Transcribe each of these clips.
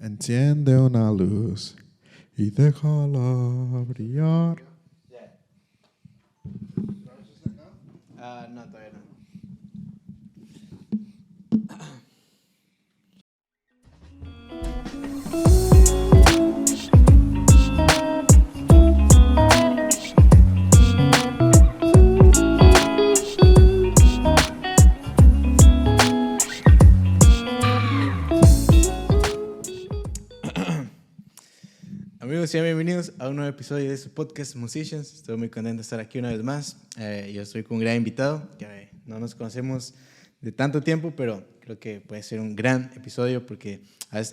Enciende una luz y déjala brillar. No, todavía no. Amigos, sean bienvenidos a un nuevo episodio de su podcast Musicians. Estoy muy contento de estar aquí una vez más. Yo estoy con un gran invitado que no nos conocemos de tanto tiempo, pero creo que puede ser un gran episodio porque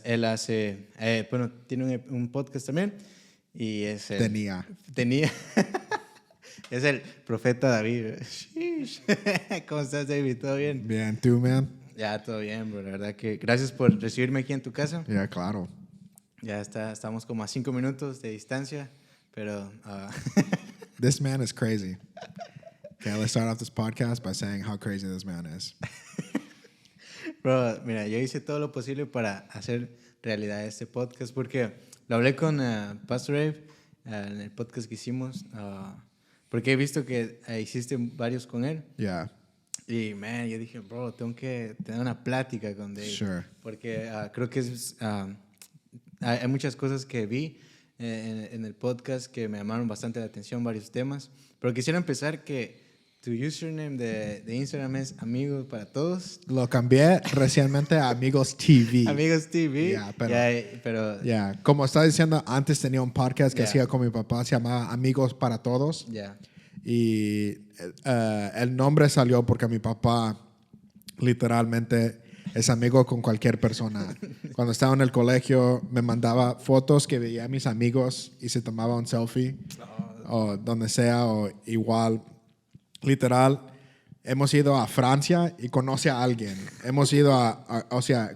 él hace, tiene un podcast también y es tenía es el profeta David. ¿Cómo estás, David? ¿Todo bien? Bien, ¿tú, man? Ya, todo bien, bro. La verdad que gracias por recibirme aquí en tu casa. Ya, claro. Ya estamos como a 5 minutos de distancia, pero... This man is crazy. Okay, let's start off this podcast by saying how crazy this man is. Bro, mira, yo hice todo lo posible para hacer realidad este podcast porque lo hablé con Pastor Abe en el podcast que hicimos, porque he visto que hiciste varios con él. Yeah. Y, man, yo dije, bro, tengo que tener una plática con Dave. Sure. Porque creo que hay muchas cosas que vi en el podcast que me llamaron bastante la atención, varios temas. Pero quisiera empezar que tu username de Instagram es Amigos para Todos. Lo cambié recientemente a Amigos TV. Amigos TV. Yeah, pero yeah. Como estaba diciendo, antes tenía un podcast que hacía con mi papá, se llamaba Amigos para Todos. Yeah. Y el nombre salió porque mi papá literalmente es amigo con cualquier persona. Cuando estaba en el colegio me mandaba fotos que veía a mis amigos y se tomaba un selfie o donde sea, o igual, literal, hemos ido a Francia y conoce a alguien. Hemos ido a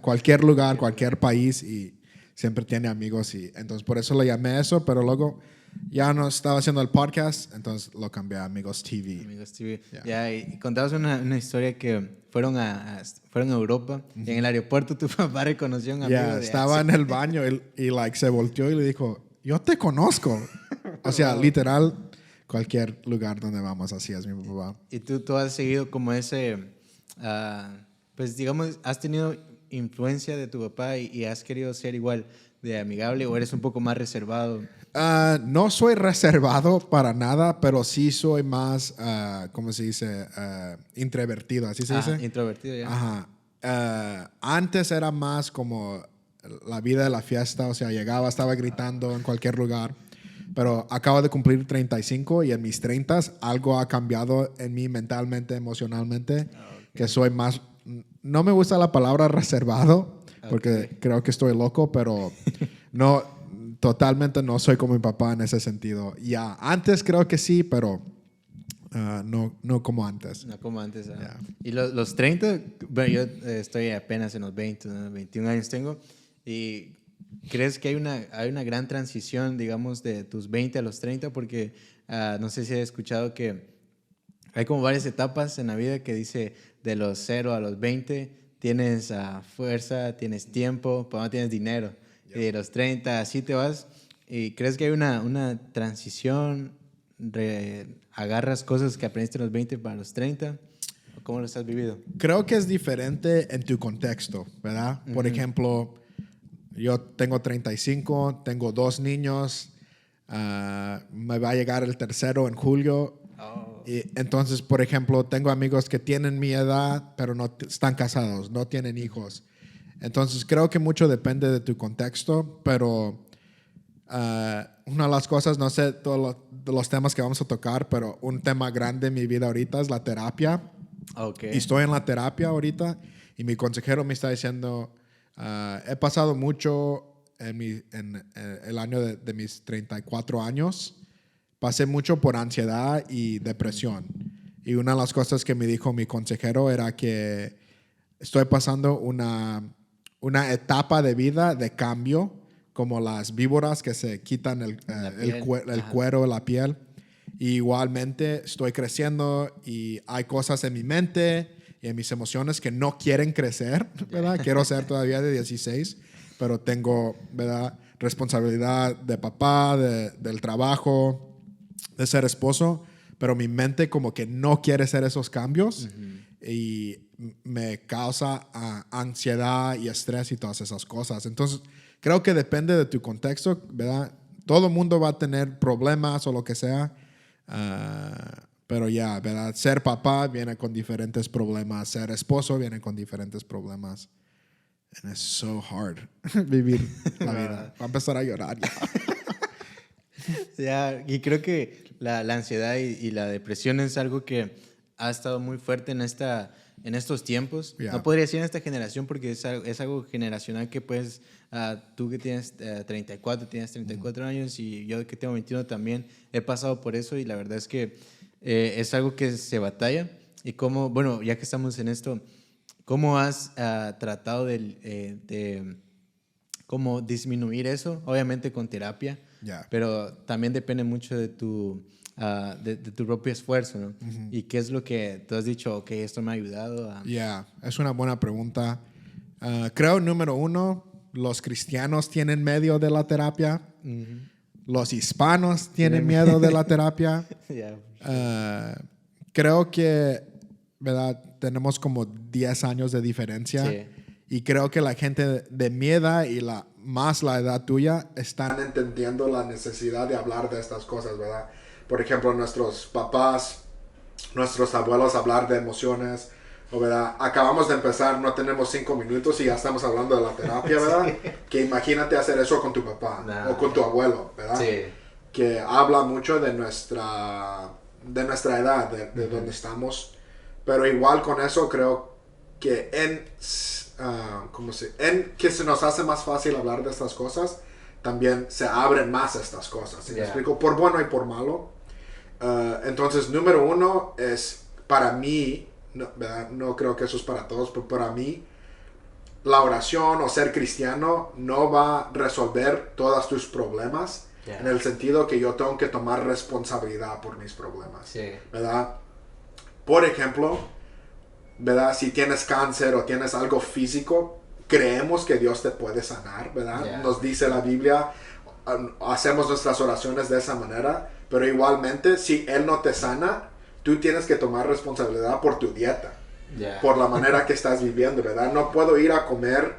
cualquier lugar, cualquier país y siempre tiene amigos. Y entonces por eso le llamé eso, pero luego ya no estaba haciendo el podcast, entonces lo cambié a Amigos TV. Amigos TV. Yeah. Y contabas una historia que fueron a Europa y en el aeropuerto tu papá reconoció a un amigo de estaba en el baño y se volteó y le dijo, yo te conozco. O sea, literal, cualquier lugar donde vamos, así es mi papá. Y tú has seguido como ese, pues digamos, has tenido influencia de tu papá y has querido ser igual de amigable o eres un poco más reservado. No soy reservado para nada, pero sí soy más, ¿cómo se dice? Introvertido, ¿así se dice? Introvertido, ya. Ajá. Antes era más como la vida de la fiesta, o sea, llegaba, estaba gritando en cualquier lugar, pero acabo de cumplir 35 y en mis 30s algo ha cambiado en mí mentalmente, emocionalmente, que soy más, no me gusta la palabra reservado, porque creo que estoy loco, pero no... Totalmente no soy como mi papá en ese sentido. Ya, antes creo que sí, pero no como antes. No como antes. Yeah. Y los 30, bueno, yo estoy apenas en los 20, ¿no? 21 años tengo. ¿Y crees que hay una gran transición, digamos, de tus 20 a los 30? Porque no sé si has escuchado que hay como varias etapas en la vida que dice de los 0 a los 20 tienes fuerza, tienes tiempo, pero no tienes dinero. Y de los 30 así te vas. ¿Y crees que hay una transición? ¿Agarras cosas que aprendiste en los 20 para los 30? ¿Cómo lo has vivido? Creo que es diferente en tu contexto, ¿verdad? Por ejemplo, yo tengo 35, tengo 2 niños, me va a llegar el tercero en julio. Y entonces, por ejemplo, tengo amigos que tienen mi edad, pero no están casados, no tienen hijos. Entonces, creo que mucho depende de tu contexto, pero una de las cosas, no sé todos los temas que vamos a tocar, pero un tema grande en mi vida ahorita es la terapia. Okay. Y estoy en la terapia ahorita y mi consejero me está diciendo, he pasado mucho en el año de mis 34 años, pasé mucho por ansiedad y depresión. Y una de las cosas que me dijo mi consejero era que estoy pasando una etapa de vida de cambio, como las víboras que se quitan el cuero, la piel. Y igualmente estoy creciendo y hay cosas en mi mente y en mis emociones que no quieren crecer, ¿verdad? Quiero ser todavía de 16, pero tengo, ¿verdad?, responsabilidad de papá, del trabajo, de ser esposo, pero mi mente como que no quiere hacer esos cambios y me causa ansiedad y estrés y todas esas cosas. Entonces, creo que depende de tu contexto, ¿verdad? Todo el mundo va a tener problemas o lo que sea, pero ya, ¿verdad? Ser papá viene con diferentes problemas, ser esposo viene con diferentes problemas. And it's so hard vivir la vida. Va a empezar a llorar ya. Ya, y creo que la ansiedad y la depresión es algo que ha estado muy fuerte en estos tiempos. Yeah. No podría decir en esta generación porque es algo generacional que pues tú que tienes 34, tienes 34 años y yo que tengo 21 también he pasado por eso y la verdad es que es algo que se batalla. Y como, bueno, ya que estamos en esto, ¿cómo has tratado de cómo disminuir eso? Obviamente con terapia. Yeah. Pero también depende mucho de tu propio esfuerzo, ¿no? ¿Y qué es lo que tú has dicho? Ok, esto me ha ayudado a... Es una buena pregunta. Creo, número uno, los cristianos tienen miedo de la terapia. Los hispanos tienen miedo de la terapia. Creo que, ¿verdad?, tenemos como 10 años de diferencia. Sí. Y creo que la gente de mi edad y más la edad tuya están entendiendo la necesidad de hablar de estas cosas, ¿verdad? Por ejemplo, nuestros papás, nuestros abuelos hablar de emociones, o ¿verdad? Acabamos de empezar, no tenemos 5 minutos y ya estamos hablando de la terapia, ¿verdad? Sí. Que imagínate hacer eso con tu papá o con tu abuelo, ¿verdad? Sí. Que habla mucho de nuestra edad, de donde estamos, pero igual con eso creo que que se nos hace más fácil hablar de estas cosas, también se abren más estas cosas. ¿Sí me explico? Por bueno y por malo. Entonces, número uno es, para mí, no creo que eso es para todos, pero para mí, la oración o ser cristiano no va a resolver todos tus problemas, en el sentido que yo tengo que tomar responsabilidad por mis problemas. Sí. ¿Verdad? Por ejemplo, ¿verdad? Si tienes cáncer o tienes algo físico, creemos que Dios te puede sanar, ¿verdad? Nos dice la Biblia, hacemos nuestras oraciones de esa manera, pero igualmente, si Él no te sana, tú tienes que tomar responsabilidad por tu dieta, por la manera que estás viviendo, ¿verdad? No puedo ir a comer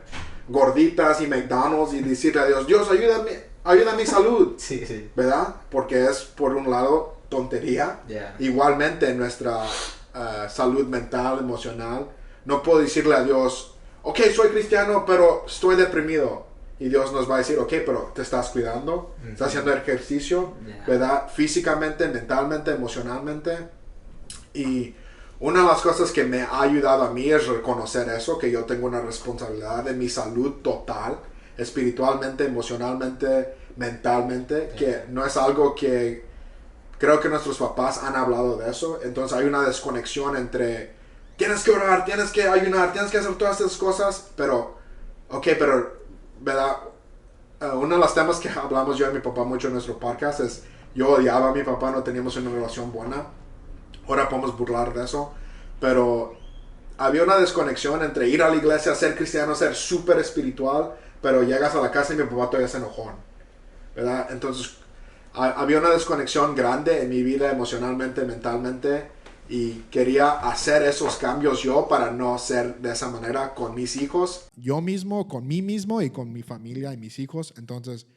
gorditas y McDonald's y decirle a Dios, Dios, ayuda a mi salud, sí. ¿Verdad? Porque es, por un lado, tontería. Igualmente, nuestra salud mental, emocional, no puedo decirle a Dios, ok, soy cristiano, pero estoy deprimido. Y Dios nos va a decir, ok, pero te estás cuidando, estás haciendo ejercicio, ¿verdad? Físicamente, mentalmente, emocionalmente. Y una de las cosas que me ha ayudado a mí es reconocer eso, que yo tengo una responsabilidad de mi salud total, espiritualmente, emocionalmente, mentalmente, que no es algo que creo que nuestros papás han hablado de eso. Entonces hay una desconexión entre tienes que orar, tienes que ayunar, tienes que hacer todas esas cosas, pero, ¿verdad? Uno de los temas que hablamos yo y mi papá mucho en nuestro podcast es, yo odiaba a mi papá, no teníamos una relación buena. Ahora podemos burlar de eso, pero había una desconexión entre ir a la iglesia, ser cristiano, ser súper espiritual, pero llegas a la casa y mi papá todavía se enojó, ¿verdad? Entonces había una desconexión grande en mi vida emocionalmente, mentalmente, y quería hacer esos cambios yo para no ser de esa manera con mis hijos. Yo mismo, con mí mismo y con mi familia y mis hijos. Entonces,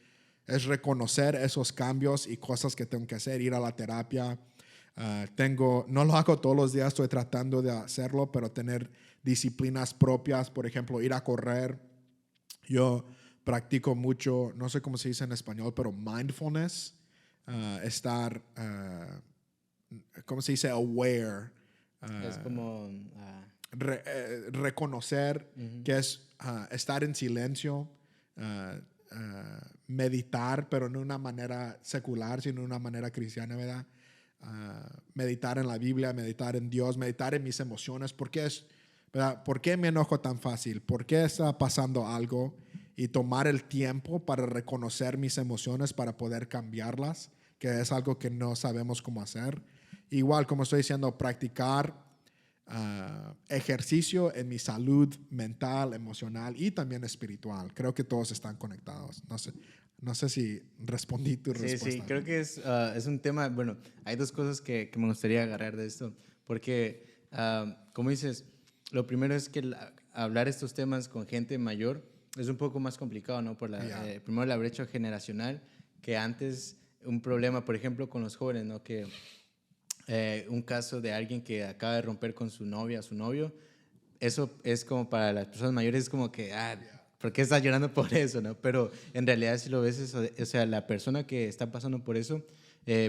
es reconocer esos cambios y cosas que tengo que hacer, ir a la terapia. No lo hago todos los días, estoy tratando de hacerlo, pero tener disciplinas propias, por ejemplo, ir a correr. Yo practico mucho, no sé cómo se dice en español, pero mindfulness, estar... ¿cómo se dice? Aware. Es como... reconocer que es estar en silencio, meditar, pero no de una manera secular, sino de una manera cristiana, ¿verdad? Meditar en la Biblia, meditar en Dios, meditar en mis emociones. ¿Por qué me enojo tan fácil? ¿Por qué está pasando algo? Y tomar el tiempo para reconocer mis emociones, para poder cambiarlas, que es algo que no sabemos cómo hacer. Igual, como estoy diciendo, practicar ejercicio en mi salud mental, emocional y también espiritual. Creo que todos están conectados. No sé si respondí tu respuesta. Sí, creo que es un tema, bueno, hay dos cosas que me gustaría agarrar de esto, porque, como dices, lo primero es que hablar estos temas con gente mayor es un poco más complicado, ¿no? Primero la brecha generacional, que antes un problema, por ejemplo, con los jóvenes, ¿no? Que un caso de alguien que acaba de romper con su novia, su novio, eso es como para las personas mayores, es como que, ¿por qué estás llorando por eso? ¿No? Pero en realidad si lo ves, o sea, la persona que está pasando por eso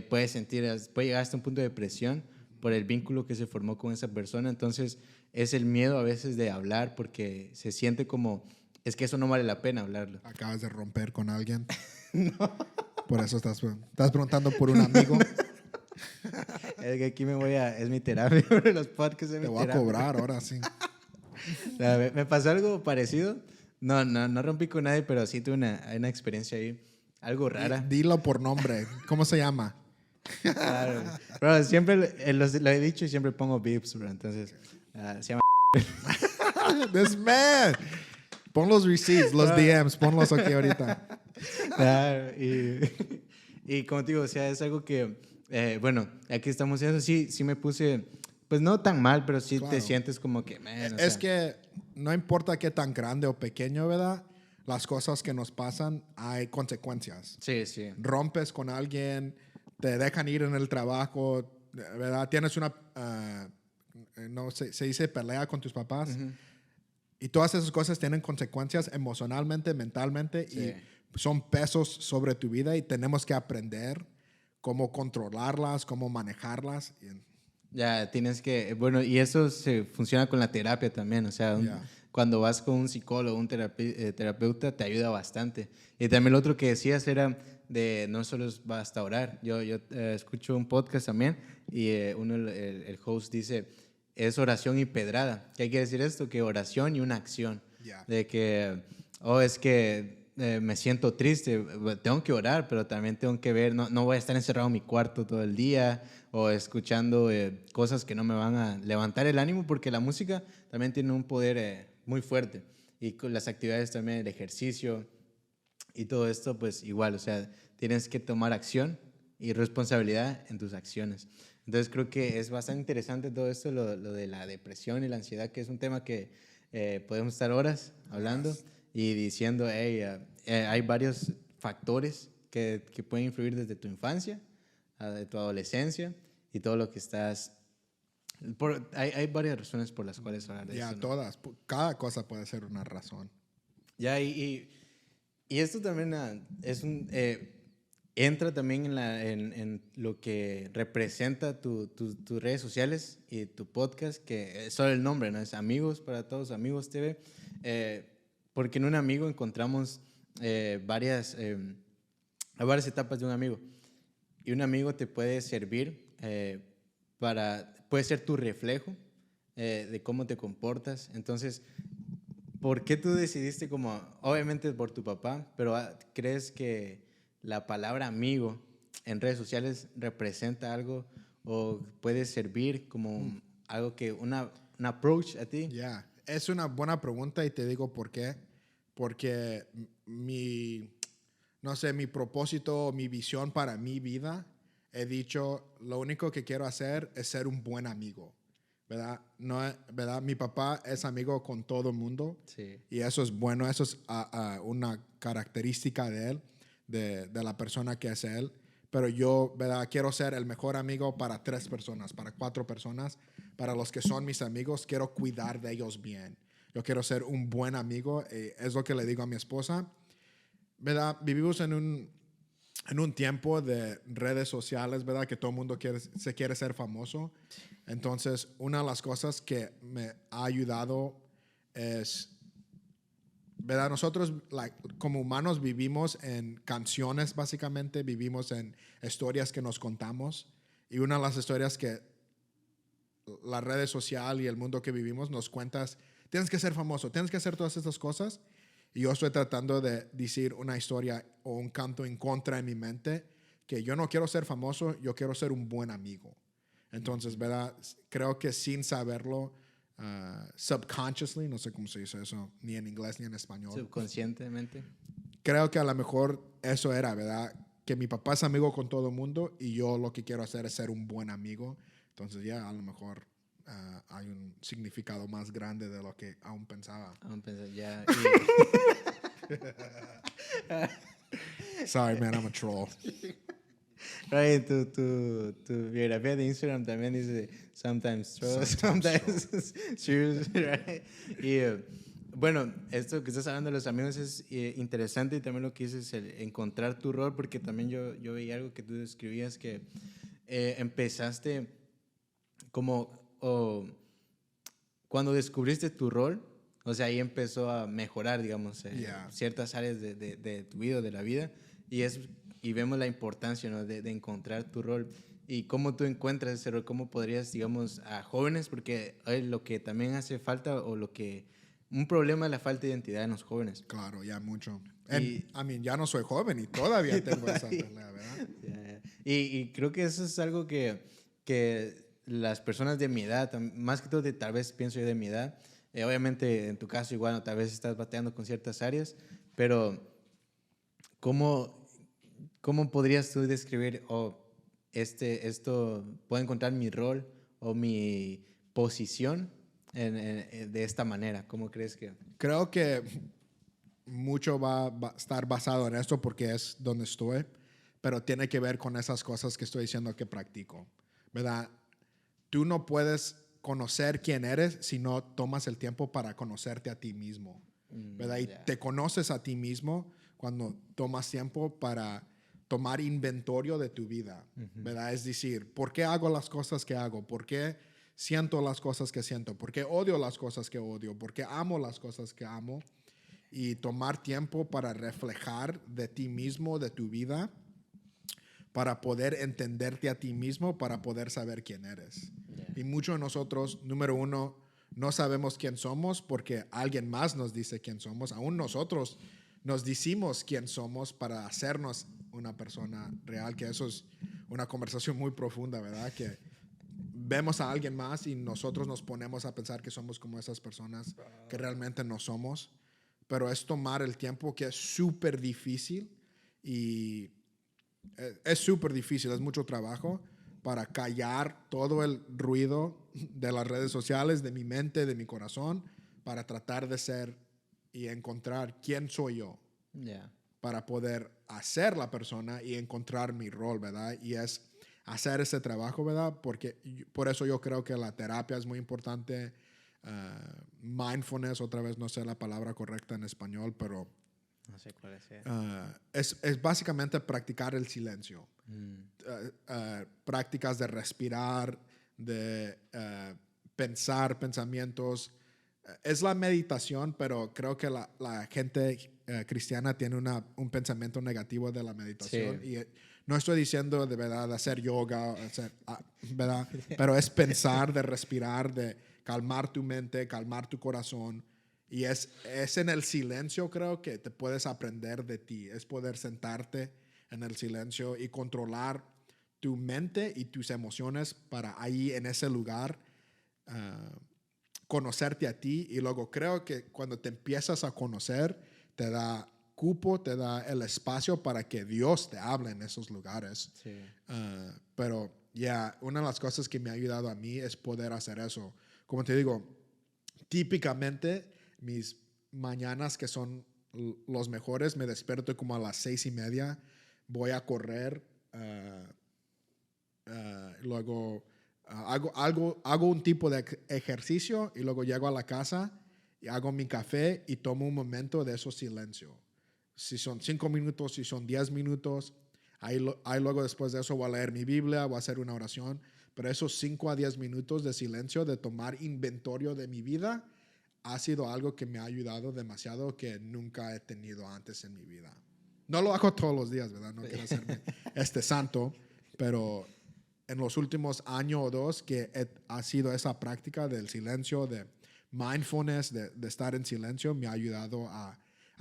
puede llegar hasta un punto de depresión por el vínculo que se formó con esa persona. Entonces es el miedo a veces de hablar porque se siente como, es que eso no vale la pena hablarlo. Acabas de romper con alguien. No. Por eso estás preguntando por un amigo. Es que aquí es mi terapia, los podcasts es mi terapia. Te voy a cobrar ahora sí. Me pasó algo parecido. No rompí con nadie, pero sí tuve una experiencia ahí, algo rara. Dilo por nombre. ¿Cómo se llama? Claro. Pero siempre lo he dicho y siempre pongo beeps, bro. Entonces, se llama... This man. Pon los receipts, los DMs, ponlos aquí ahorita. Claro, y como te digo, o sea, es algo que, bueno, aquí estamos haciendo, sí me puse, pues no tan mal, pero sí Claro. te sientes como que, man, Es que no importa qué tan grande o pequeño, ¿verdad? Las cosas que nos pasan, hay consecuencias. Sí, sí. Rompes con alguien, te dejan ir en el trabajo, ¿verdad? Tienes una, no sé, se dice pelea con tus papás. Uh-huh. Y todas esas cosas tienen consecuencias emocionalmente, mentalmente, Sí. y son pesos sobre tu vida y tenemos que aprender cómo controlarlas, cómo manejarlas. Ya tienes que, bueno, y eso se funciona con la terapia también, o sea, cuando vas con un psicólogo, un terapeuta, te ayuda bastante. Y también lo otro que decías era de no solo basta orar. Yo escucho un podcast también y el host dice, es oración y pedrada. ¿Qué quiere decir esto? Que oración y una acción. De que, es que me siento triste, tengo que orar, pero también tengo que ver, no voy a estar encerrado en mi cuarto todo el día o escuchando cosas que no me van a levantar el ánimo, porque la música también tiene un poder muy fuerte. Y con las actividades también, el ejercicio y todo esto, pues igual, o sea, tienes que tomar acción y responsabilidad en tus acciones. Entonces creo que es bastante interesante todo esto, lo de la depresión y la ansiedad, que es un tema que podemos estar horas hablando y diciendo, hey, hay varios factores que pueden influir desde tu infancia, de tu adolescencia y todo lo que estás... hay varias razones por las cuales hablar de eso. Ya, todas. Cada cosa puede ser una razón. Ya, y esto también entra también en lo que representa tus redes sociales y tu podcast, que es solo el nombre, ¿no? Es Amigos para Todos, Amigos TV, porque en un amigo encontramos varias etapas de un amigo. Y un amigo te puede servir puede ser tu reflejo de cómo te comportas. Entonces, ¿por qué tú decidiste obviamente por tu papá, pero crees que la palabra amigo en redes sociales representa algo o puede servir como algo que, un approach a ti? Ya, es una buena pregunta y te digo por qué. Porque mi propósito, mi visión para mi vida, he dicho, lo único que quiero hacer es ser un buen amigo, ¿verdad? ¿Verdad? Mi papá es amigo con todo el mundo. Sí. Y eso es bueno, eso es una característica de él, de la persona que es él. Pero yo, ¿verdad? Quiero ser el mejor amigo para 3 personas, para 4 personas. Para los que son mis amigos, quiero cuidar de ellos bien. Yo quiero ser un buen amigo. Es lo que le digo a mi esposa. ¿Verdad? Vivimos en un tiempo de redes sociales, ¿verdad? Que todo el mundo se quiere ser famoso. Entonces, una de las cosas que me ha ayudado es, ¿verdad? Nosotros como humanos vivimos en canciones, básicamente. Vivimos en historias que nos contamos. Y una de las historias que las redes sociales y el mundo que vivimos nos cuentas, tienes que ser famoso, tienes que hacer todas estas cosas. Y yo estoy tratando de decir una historia o un canto en contra en mi mente, que yo no quiero ser famoso, yo quiero ser un buen amigo. Entonces, ¿verdad? Creo que sin saberlo, subconsciously, no sé cómo se dice eso, ni en inglés ni en español. Subconscientemente. Creo que a lo mejor eso era, ¿verdad? Que mi papá es amigo con todo el mundo y yo lo que quiero hacer es ser un buen amigo. Entonces ya a lo mejor hay un significado más grande de lo que aún pensaba. Aún pensé, ya. Sorry, man, I'm a troll. Right, tu biografía de Instagram también dice sometimes true, sometimes true, right? Y bueno, esto que estás hablando de los amigos es interesante y también lo que dices, el encontrar tu rol, porque también yo veía algo que tú describías que empezaste como cuando descubriste tu rol, o sea, ahí empezó a mejorar, digamos, ciertas áreas de tu vida, de la vida, y vemos la importancia, ¿no? de encontrar tu rol y cómo tú encuentras ese rol, cómo podrías, digamos, a jóvenes, porque lo que también hace falta un problema es la falta de identidad en los jóvenes. Claro, ya mucho. Ya no soy joven y todavía tengo esa pelea, ¿verdad? Y creo que eso es algo que las personas de mi edad, más que todo tal vez pienso yo de mi edad, obviamente en tu caso igual, ¿no? Tal vez estás bateando con ciertas áreas, pero ¿cómo podrías tú describir, esto, puedo encontrar mi rol o mi posición de esta manera? ¿Cómo crees que? Creo que mucho va a estar basado en esto porque es donde estoy, pero tiene que ver con esas cosas que estoy diciendo que practico, ¿verdad? Tú no puedes conocer quién eres si no tomas el tiempo para conocerte a ti mismo, ¿verdad? Y te conoces a ti mismo cuando tomas tiempo para tomar inventario de tu vida, ¿verdad? Es decir, ¿por qué hago las cosas que hago? ¿Por qué siento las cosas que siento? ¿Por qué odio las cosas que odio? ¿Por qué amo las cosas que amo? Y tomar tiempo para reflejar de ti mismo, de tu vida, para poder entenderte a ti mismo, para poder saber quién eres. Yeah. Y muchos de nosotros, número uno, no sabemos quién somos porque alguien más nos dice quién somos. Aún nosotros nos decimos quién somos para hacernos una persona real, que eso es una conversación muy profunda, ¿verdad? Que vemos a alguien más y nosotros nos ponemos a pensar que somos como esas personas que realmente no somos. Pero es tomar el tiempo, que es súper difícil y es súper difícil, es mucho trabajo para callar todo el ruido de las redes sociales, de mi mente, de mi corazón, para tratar de ser y encontrar quién soy yo. Yeah. Para poder hacer la persona y encontrar mi rol, ¿verdad? Y es hacer ese trabajo, ¿verdad? Porque por eso yo creo que la terapia es muy importante. Mindfulness, otra vez no sé la palabra correcta en español, pero no sé cuál es básicamente practicar el silencio. Prácticas de respirar, de pensar pensamientos. Es la meditación, pero creo que la gente cristiana tiene un pensamiento negativo de la meditación. Sí. Y no estoy diciendo de verdad hacer yoga, ¿verdad? Pero es pensar, de respirar, de calmar tu mente, calmar tu corazón. Y es en el silencio, creo, que te puedes aprender de ti. Es poder sentarte en el silencio y controlar tu mente y tus emociones para ahí, en ese lugar, conocerte a ti. Y luego creo que cuando te empiezas a conocer, te da cupo, te da el espacio para que Dios te hable en esos lugares. Sí. Pero una de las cosas que me ha ayudado a mí es poder hacer eso. Como te digo, típicamente mis mañanas, que son los mejores, me despierto como a las 6:30, voy a correr, luego hago un tipo de ejercicio y luego llego a la casa y hago mi café y tomo un momento de eso silencio. Si son 5 minutos, si son 10 minutos, ahí luego después de eso voy a leer mi Biblia, voy a hacer una oración, pero esos 5 a 10 minutos de silencio, de tomar inventario de mi vida, ha sido algo que me ha ayudado demasiado, que nunca he tenido antes en mi vida. No lo hago todos los días, ¿verdad? No quiero hacerme santo, pero en los últimos año o dos que ha sido esa práctica del silencio, de mindfulness, de estar en silencio, me ha ayudado a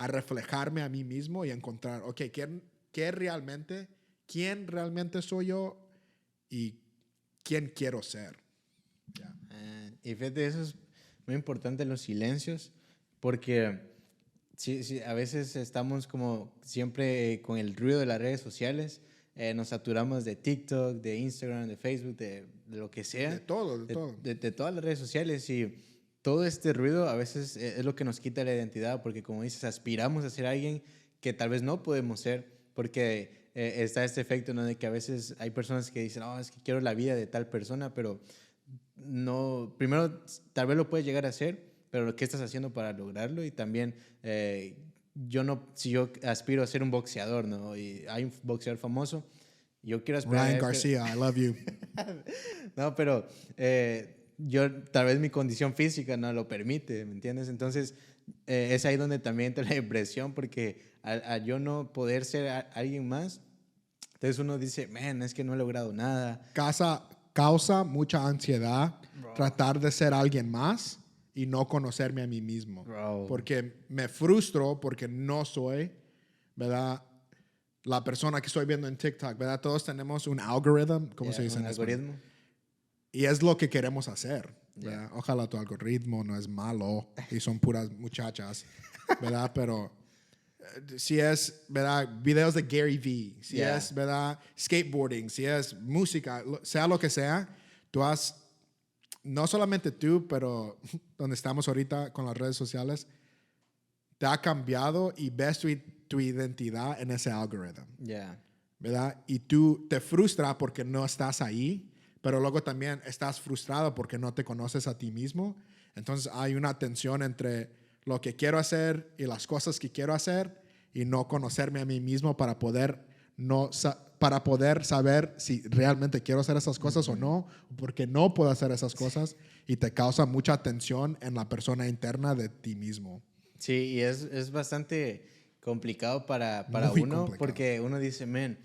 reflejarme a mí mismo y encontrar, ¿quién realmente soy yo? Y quién quiero ser. Yeah. Y fíjate, eso es muy importante, los silencios, porque sí, a veces estamos como siempre con el ruido de las redes sociales, nos saturamos de TikTok, de Instagram, de Facebook, de lo que sea. De todo, de todo. De todas las redes sociales, y todo este ruido a veces es lo que nos quita la identidad, porque como dices, aspiramos a ser alguien que tal vez no podemos ser, porque está este efecto, ¿no? De que a veces hay personas que dicen, oh, es que quiero la vida de tal persona, pero no, primero tal vez lo puedes llegar a hacer, pero ¿qué estás haciendo para lograrlo? Y también si yo aspiro a ser un boxeador, ¿no? Y hay un boxeador famoso, yo quiero aspirar Ryan García, I love you. No, pero yo tal vez mi condición física no lo permite, ¿me entiendes? Entonces es ahí donde también entra la depresión, porque a yo no poder ser alguien más, entonces uno dice, man, es que no he logrado nada. Causa mucha ansiedad tratar de ser alguien más y no conocerme a mí mismo. Bro. Porque me frustro porque no soy, ¿verdad? La persona que estoy viendo en TikTok, ¿verdad? Todos tenemos un algoritmo, ¿cómo se dice un en español? algoritmo. Y es lo que queremos hacer, ¿verdad? Ojalá tu algoritmo no es malo y son puras muchachas, ¿verdad? Pero si es, ¿verdad? Videos de Gary Vee, si es, ¿verdad? Skateboarding, si es música, sea lo que sea, tú has, no solamente tú, pero donde estamos ahorita con las redes sociales, te ha cambiado y ves tu identidad en ese algoritmo, ¿verdad? Y tú te frustras porque no estás ahí, pero luego también estás frustrado porque no te conoces a ti mismo. Entonces hay una tensión entre lo que quiero hacer y las cosas que quiero hacer y no conocerme a mí mismo para poder saber si realmente quiero hacer esas cosas o no, porque no puedo hacer esas cosas, y te causa mucha tensión en la persona interna de ti mismo. Sí, y es bastante complicado para Muy uno, complicado. porque uno dice, man,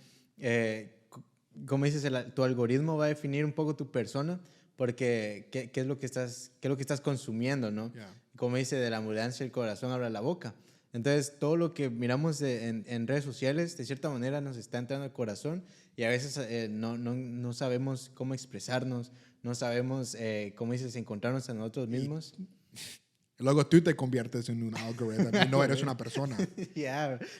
como dices, tu algoritmo va a definir un poco tu persona, porque qué es lo que estás consumiendo, ¿no? Yeah. Como dice, de la abundancia el corazón habla la boca. Entonces, todo lo que miramos en redes sociales, de cierta manera, nos está entrando al corazón, y a veces no sabemos cómo expresarnos, no sabemos, como dices, encontrarnos a nosotros mismos. Luego tú te conviertes en un algoritmo y no eres una persona.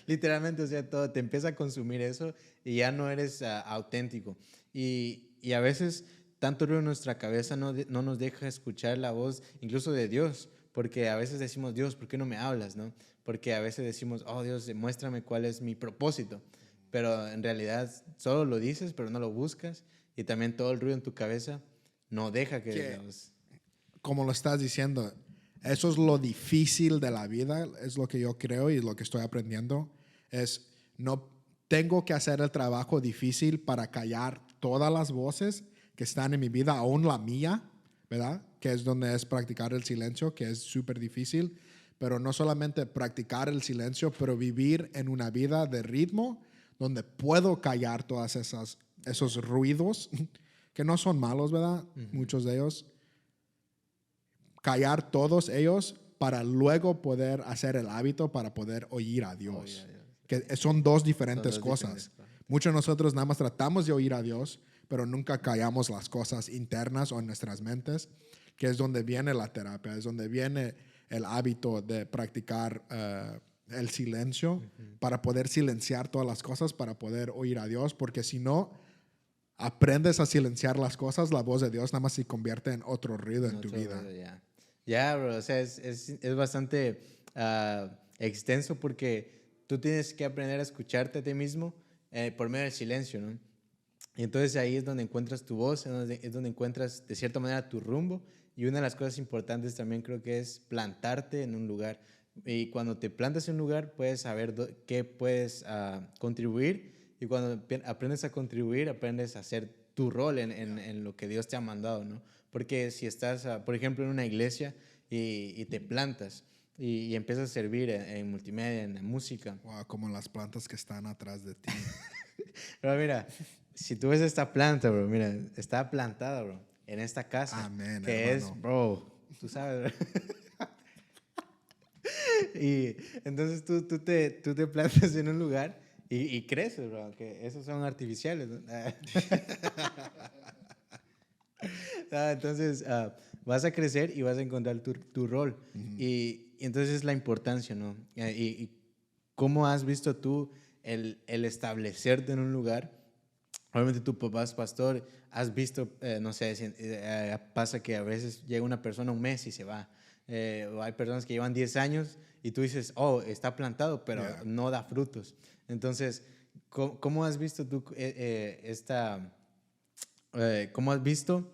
Literalmente, o sea, todo te empieza a consumir eso y ya no eres auténtico. Y a veces tanto ruido en nuestra cabeza no nos deja escuchar la voz incluso de Dios, porque a veces decimos, Dios, ¿por qué no me hablas? ¿No? Porque a veces decimos, oh Dios, muéstrame cuál es mi propósito. Pero en realidad solo lo dices, pero no lo buscas, y también todo el ruido en tu cabeza no deja que Dios... Como lo estás diciendo, eso es lo difícil de la vida, es lo que yo creo y lo que estoy aprendiendo. No tengo que hacer el trabajo difícil para callar todas las voces que están en mi vida, aún la mía, ¿verdad? Que es donde es practicar el silencio, que es súper difícil. Pero no solamente practicar el silencio, pero vivir en una vida de ritmo donde puedo callar todas esos ruidos que no son malos, ¿verdad? Muchos de ellos. Callar todos ellos para luego poder hacer el hábito para poder oír a Dios. Que son dos diferentes cosas. Muchos de nosotros nada más tratamos de oír a Dios, pero nunca callamos las cosas internas o en nuestras mentes, que es donde viene la terapia, es donde viene el hábito de practicar el silencio, para poder silenciar todas las cosas, para poder oír a Dios, porque si no aprendes a silenciar las cosas, la voz de Dios nada más se convierte en otro ruido en tu vida. Ya, bro, o sea, es bastante extenso, porque tú tienes que aprender a escucharte a ti mismo por medio del silencio, ¿no? Y entonces ahí es donde encuentras tu voz, es donde encuentras de cierta manera tu rumbo, y una de las cosas importantes también creo que es plantarte en un lugar. Y cuando te plantas en un lugar puedes saber qué puedes contribuir, y cuando aprendes a contribuir aprendes a hacer tu rol en lo que Dios te ha mandado, ¿no? Porque si estás, por ejemplo, en una iglesia y te plantas y empiezas a servir en multimedia, en la música. Wow, como las plantas que están atrás de ti. Pero mira, si tú ves esta planta, bro, mira, está plantada, bro, en esta casa. Amén, que hermano. es, bro, tú sabes, bro. Y entonces tú te plantas en un lugar y creces, bro, que esos son artificiales, ¿no? Entonces, vas a crecer y vas a encontrar tu rol. Y entonces es la importancia, ¿no? Y cómo has visto tú el establecerte en un lugar. Obviamente tu papá es pastor, has visto, no sé, pasa que a veces llega una persona un mes y se va. O hay personas que llevan 10 años y tú dices, oh, está plantado, pero no da frutos. Entonces, ¿cómo has visto tú cómo has visto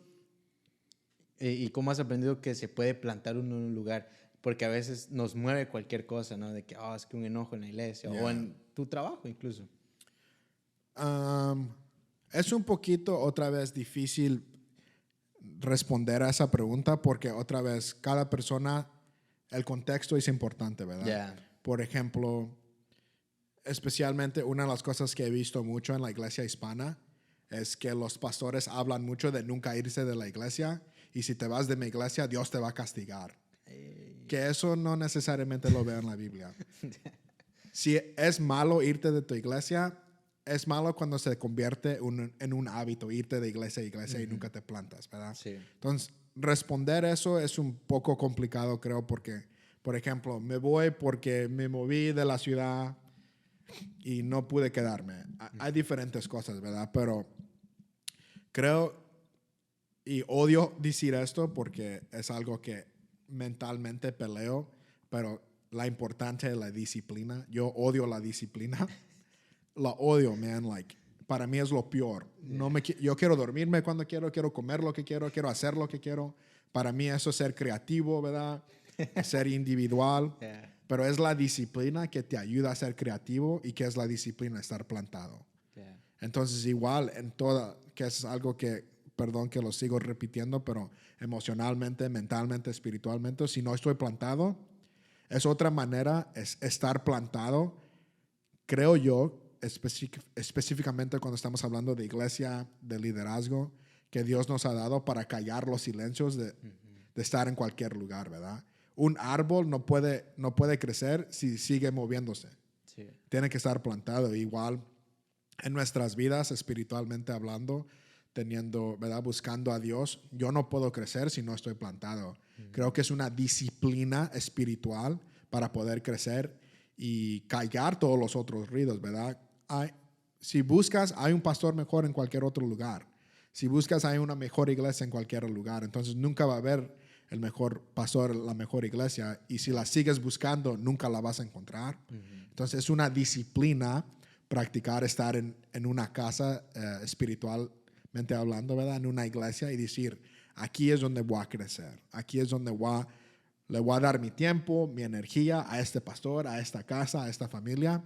y cómo has aprendido que se puede plantar uno en un lugar? Porque a veces nos mueve cualquier cosa, ¿no? De que, oh, es que un enojo en la iglesia o en tu trabajo incluso. Es un poquito otra vez difícil responder a esa pregunta porque otra vez cada persona, el contexto es importante, ¿verdad? Por ejemplo, especialmente una de las cosas que he visto mucho en la iglesia hispana es que los pastores hablan mucho de nunca irse de la iglesia y si te vas de mi iglesia, Dios te va a castigar. Que eso no necesariamente lo veo en la Biblia. Si es malo irte de tu iglesia, es malo cuando se convierte en un hábito, irte de iglesia a iglesia y nunca te plantas, ¿verdad? Sí. Entonces, responder eso es un poco complicado, creo, porque, por ejemplo, me voy porque me moví de la ciudad y no pude quedarme. Hay diferentes cosas, ¿verdad? Pero creo y odio decir esto porque es algo que mentalmente peleo, pero la importancia de la disciplina. Yo odio la disciplina. La odio, man. Like, para mí es lo peor. Yo quiero dormirme cuando quiero comer lo que quiero hacer lo que quiero. Para mí eso es ser creativo, ¿verdad? Ser individual. Pero es la disciplina que te ayuda a ser creativo y que es la disciplina estar plantado. Entonces, igual en toda, que es algo que, perdón que lo sigo repitiendo, pero emocionalmente, mentalmente, espiritualmente, si no estoy plantado, es otra manera, es estar plantado, creo yo, específicamente cuando estamos hablando de iglesia, de liderazgo, que Dios nos ha dado para callar los silencios de estar en cualquier lugar, ¿verdad? Un árbol no puede crecer si sigue moviéndose. Sí. Tiene que estar plantado. Igual en nuestras vidas, espiritualmente hablando, teniendo, ¿verdad? Buscando a Dios, yo no puedo crecer si no estoy plantado. Creo que es una disciplina espiritual para poder crecer y callar todos los otros ruidos, ¿verdad? Si buscas, hay un pastor mejor en cualquier otro lugar. Si buscas, hay una mejor iglesia en cualquier lugar. Entonces, nunca va a haber el mejor pastor, la mejor iglesia. Y si la sigues buscando, nunca la vas a encontrar. Entonces, es una disciplina practicar estar en una casa espiritualmente hablando, ¿verdad? En una iglesia y decir, aquí es donde voy a crecer. Aquí es donde le voy a dar mi tiempo, mi energía a este pastor, a esta casa, a esta familia.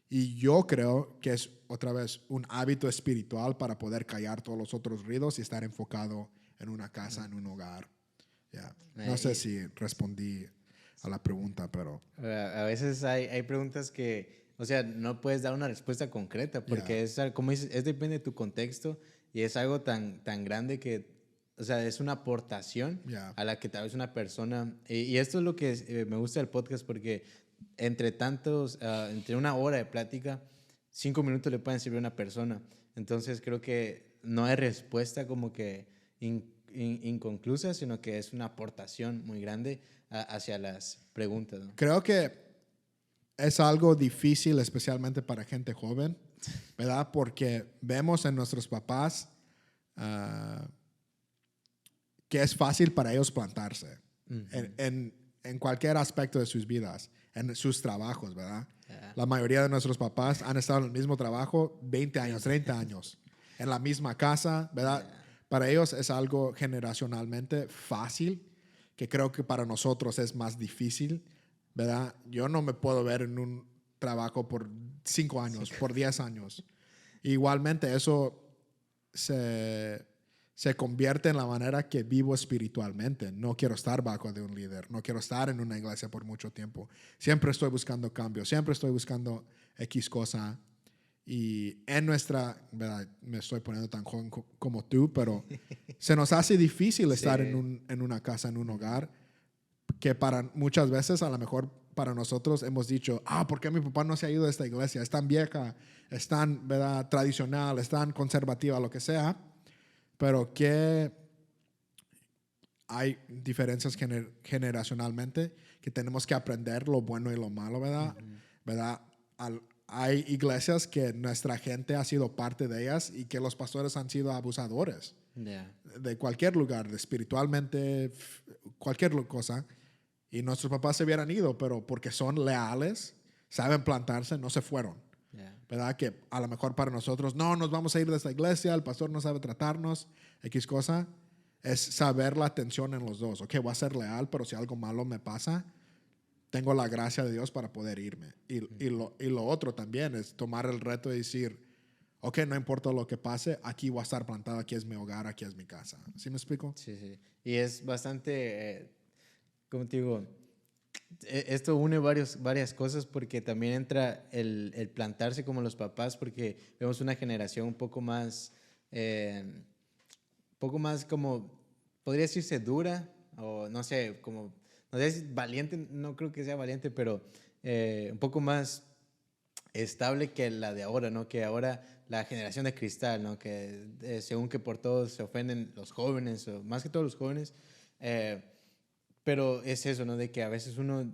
Y yo creo que es otra vez un hábito espiritual para poder callar todos los otros ruidos y estar enfocado en una casa, en un hogar. No sé si respondí a la pregunta, pero... A veces hay preguntas que, o sea, no puedes dar una respuesta concreta porque es, como dices, depende de tu contexto y es algo tan grande que, o sea, es una aportación a la que tal vez una persona... Y esto es lo que me gusta del podcast porque entre una hora de plática, 5 minutos le pueden servir a una persona. Entonces creo que no hay respuesta como que inconclusa, sino que es una aportación muy grande hacia las preguntas, ¿no? Creo que es algo difícil, especialmente para gente joven, ¿verdad? Porque vemos en nuestros papás que es fácil para ellos plantarse en cualquier aspecto de sus vidas, en sus trabajos, ¿verdad? La mayoría de nuestros papás han estado en el mismo trabajo 20 años, 30 años, en la misma casa, ¿verdad? Para ellos es algo generacionalmente fácil, que creo que para nosotros es más difícil, ¿verdad? Yo no me puedo ver en un trabajo por 5 años, por 10 años. Igualmente eso se convierte en la manera que vivo espiritualmente. No quiero estar bajo de un líder, no quiero estar en una iglesia por mucho tiempo. Siempre estoy buscando cambio, siempre estoy buscando X cosa. Y en nuestra, ¿verdad? Me estoy poniendo tan joven como tú, pero se nos hace difícil estar en una casa, en un hogar, que para muchas veces, a lo mejor para nosotros hemos dicho, ¿por qué mi papá no se ha ido de esta iglesia? Es tan vieja, es tan, ¿verdad? Tradicional, es tan conservativa, lo que sea. Pero hay diferencias generacionalmente que tenemos que aprender lo bueno y lo malo, ¿verdad? ¿Verdad? Hay iglesias que nuestra gente ha sido parte de ellas y que los pastores han sido abusadores de cualquier lugar, espiritualmente, cualquier cosa. Y nuestros papás se hubieran ido, pero porque son leales, saben plantarse, no se fueron. ¿Verdad? Que a lo mejor para nosotros, no, nos vamos a ir de esta iglesia, el pastor no sabe tratarnos, X cosa. Es saber la tensión en los dos. Ok, voy a ser leal, pero si algo malo me pasa, tengo la gracia de Dios para poder irme. Y lo otro también es tomar el reto de decir, ok, no importa lo que pase, aquí voy a estar plantado, aquí es mi hogar, aquí es mi casa. ¿Sí me explico? Sí, sí. Y es bastante, ¿cómo te digo? Esto une varias cosas porque también entra el plantarse como los papás, porque vemos una generación un poco más como, podría decirse dura, o no sé, como, no sé si valiente, no creo que sea valiente, pero un poco más estable que la de ahora, ¿no? Que ahora la generación de cristal, ¿no? Que según que por todos se ofenden los jóvenes, o más que todos los jóvenes, pero es eso, ¿no? De que a veces uno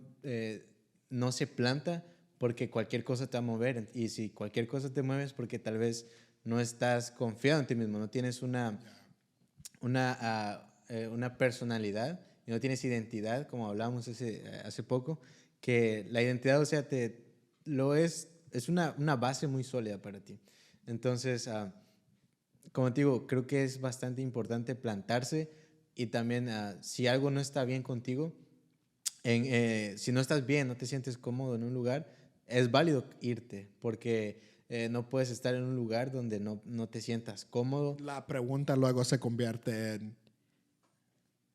no se planta porque cualquier cosa te va a mover, y si cualquier cosa te mueve es porque tal vez no estás confiado en ti mismo, no tienes una personalidad y no tienes identidad, como hablábamos hace poco, que la identidad, o sea, es una base muy sólida para ti. Entonces, como te digo, creo que es bastante importante plantarse y también si algo no está bien contigo, si no estás bien, no te sientes cómodo en un lugar, es válido irte porque no puedes estar en un lugar donde no te sientas cómodo. La pregunta luego se convierte en,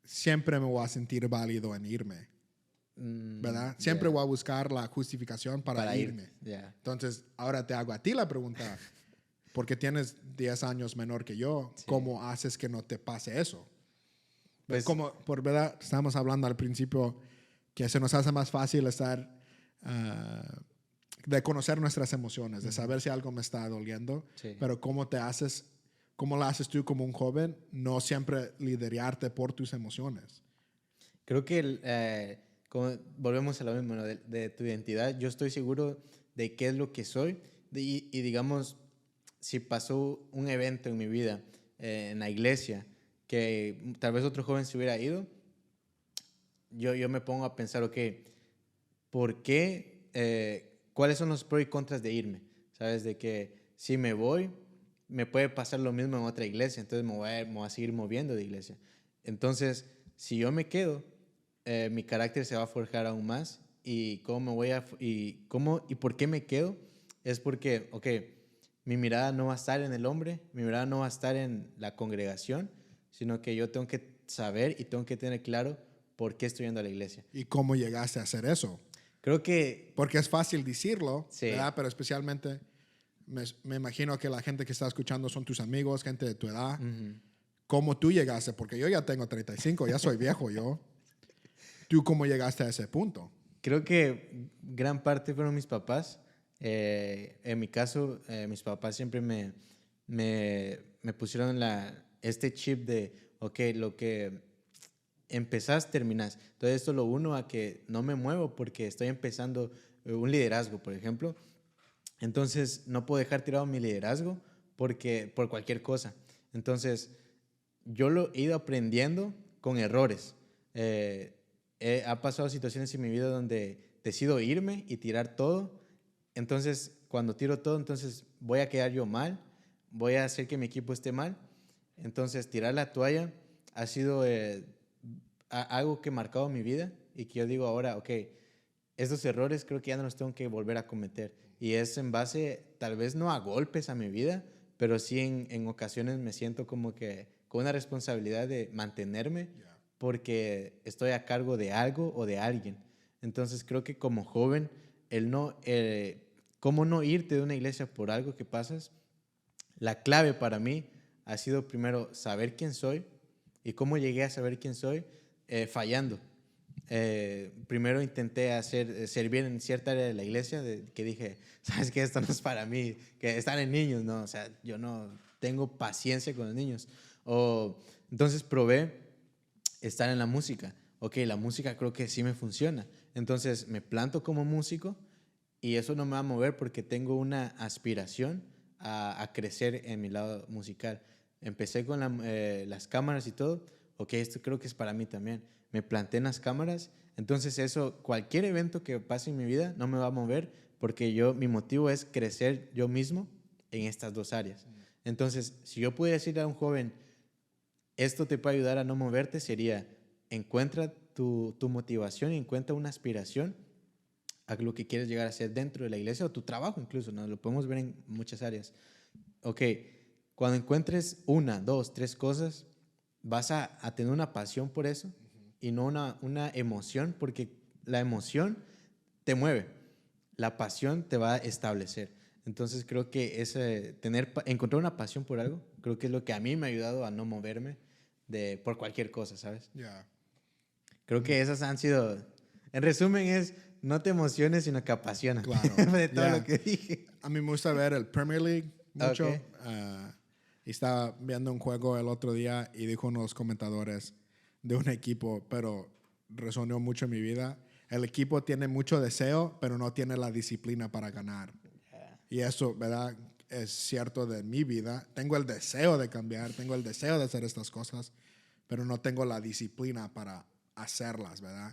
siempre me voy a sentir válido en irme, ¿verdad? Siempre voy a buscar la justificación para irme. Entonces, ahora te hago a ti la pregunta, porque tienes 10 años menor que yo, sí. ¿Cómo haces que no te pase eso? Pues, como, por verdad, estábamos hablando al principio que se nos hace más fácil estar, de conocer nuestras emociones, de saber si algo me está doliendo, sí. Pero ¿cómo lo haces tú como un joven? No siempre liderarte por tus emociones. Creo que como volvemos a lo mismo, ¿no? de tu identidad. Yo estoy seguro de qué es lo que soy y digamos, si pasó un evento en mi vida, en la iglesia, que tal vez otro joven se hubiera ido, yo me pongo a pensar, ok, ¿por qué? ¿Cuáles son los pros y contras de irme? ¿Sabes? De que si me voy, me puede pasar lo mismo en otra iglesia, entonces me voy a seguir moviendo de iglesia. Entonces, si yo me quedo, mi carácter se va a forjar aún más y por qué me quedo es porque, ok, mi mirada no va a estar en el hombre, mi mirada no va a estar en la congregación, sino que yo tengo que saber y tengo que tener claro por qué estoy yendo a la iglesia. ¿Y cómo llegaste a hacer eso? Creo que... Porque es fácil decirlo, sí. ¿verdad? Pero especialmente me imagino que la gente que está escuchando son tus amigos, gente de tu edad. ¿Cómo tú llegaste? Porque yo ya tengo 35, ya soy viejo yo. ¿Tú cómo llegaste a ese punto? Creo que gran parte fueron mis papás. En mi caso, mis papás siempre me pusieron este chip de, ok, lo que empezás, terminás. Entonces esto lo uno a que no me muevo porque estoy empezando un liderazgo, por ejemplo. Entonces no puedo dejar tirado mi liderazgo por cualquier cosa. Entonces yo lo he ido aprendiendo con errores. Ha pasado situaciones en mi vida donde decido irme y tirar todo. Entonces, cuando tiro todo, entonces voy a quedar yo mal, voy a hacer que mi equipo esté mal. Entonces, tirar la toalla ha sido algo que ha marcado mi vida y que yo digo ahora, ok, estos errores creo que ya no los tengo que volver a cometer. Y es en base, tal vez no a golpes a mi vida, pero sí en ocasiones me siento como que con una responsabilidad de mantenerme porque estoy a cargo de algo o de alguien. Entonces creo que como joven, cómo no irte de una iglesia por algo que pasas, la clave para mí ha sido primero saber quién soy y cómo llegué a saber quién soy fallando. Primero intenté servir en cierta área de la iglesia que dije, sabes que esto no es para mí, que están en niños, no, o sea, yo no tengo paciencia con los niños. Entonces probé estar en la música. Ok, la música creo que sí me funciona. Entonces me planto como músico y eso no me va a mover porque tengo una aspiración a crecer en mi lado musical. Empecé con las cámaras y todo. Ok, esto creo que es para mí también. Me planté en las cámaras. Entonces eso, cualquier evento que pase en mi vida no me va a mover porque mi motivo es crecer yo mismo en estas dos áreas. Entonces, si yo pudiera decirle a un joven, esto te puede ayudar a no moverte, sería, encuentra tu motivación y encuentra una aspiración a lo que quieres llegar a ser dentro de la iglesia o tu trabajo incluso, ¿no? Lo podemos ver en muchas áreas. Ok, cuando encuentres una, dos, tres cosas, vas a tener una pasión por eso y no una emoción, porque la emoción te mueve, la pasión te va a establecer. Entonces creo que encontrar una pasión por algo, creo que es lo que a mí me ha ayudado a no moverme por cualquier cosa, ¿sabes? Yeah. Creo que esas han sido, en resumen es, no te emociones, sino que apasiona. Claro. De todo Yeah. lo que dije. A mí me gusta ver el Premier League mucho. Ok. Y estaba viendo un juego el otro día y dijo unos comentadores de un equipo, pero resonó mucho en mi vida. El equipo tiene mucho deseo, pero no tiene la disciplina para ganar. Yeah. Y eso, ¿verdad? Es cierto de mi vida. Tengo el deseo de cambiar, tengo el deseo de hacer estas cosas, pero no tengo la disciplina para hacerlas, ¿verdad?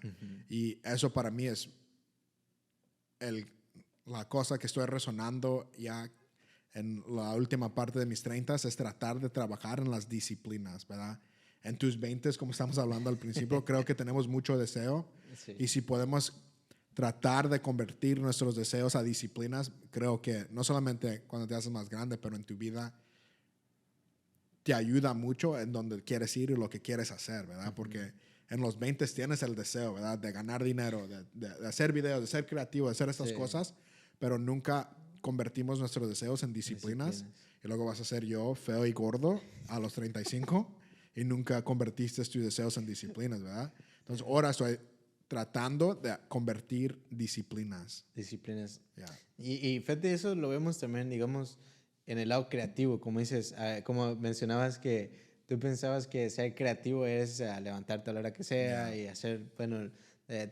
Y eso para mí es la cosa que estoy resonando ya en la última parte de mis 30 es tratar de trabajar en las disciplinas, ¿verdad? En tus 20, como estamos hablando al principio, creo que tenemos mucho deseo. Sí. Y si podemos tratar de convertir nuestros deseos a disciplinas, creo que no solamente cuando te haces más grande, pero en tu vida te ayuda mucho en donde quieres ir y lo que quieres hacer, ¿verdad? Porque en los 20 tienes el deseo, ¿verdad? De ganar dinero, de hacer videos, de ser creativo, de hacer estas cosas, pero nunca convertimos nuestros deseos en disciplinas. Y luego vas a ser yo, feo y gordo, a los 35 y nunca convertiste tus deseos en disciplinas, ¿verdad? Entonces, ahora estoy tratando de convertir disciplinas. Disciplinas. Yeah. Y fíjate, eso lo vemos también, digamos, en el lado creativo, como dices, como mencionabas que tú pensabas que ser creativo es levantarte a la hora que sea y hacer, bueno,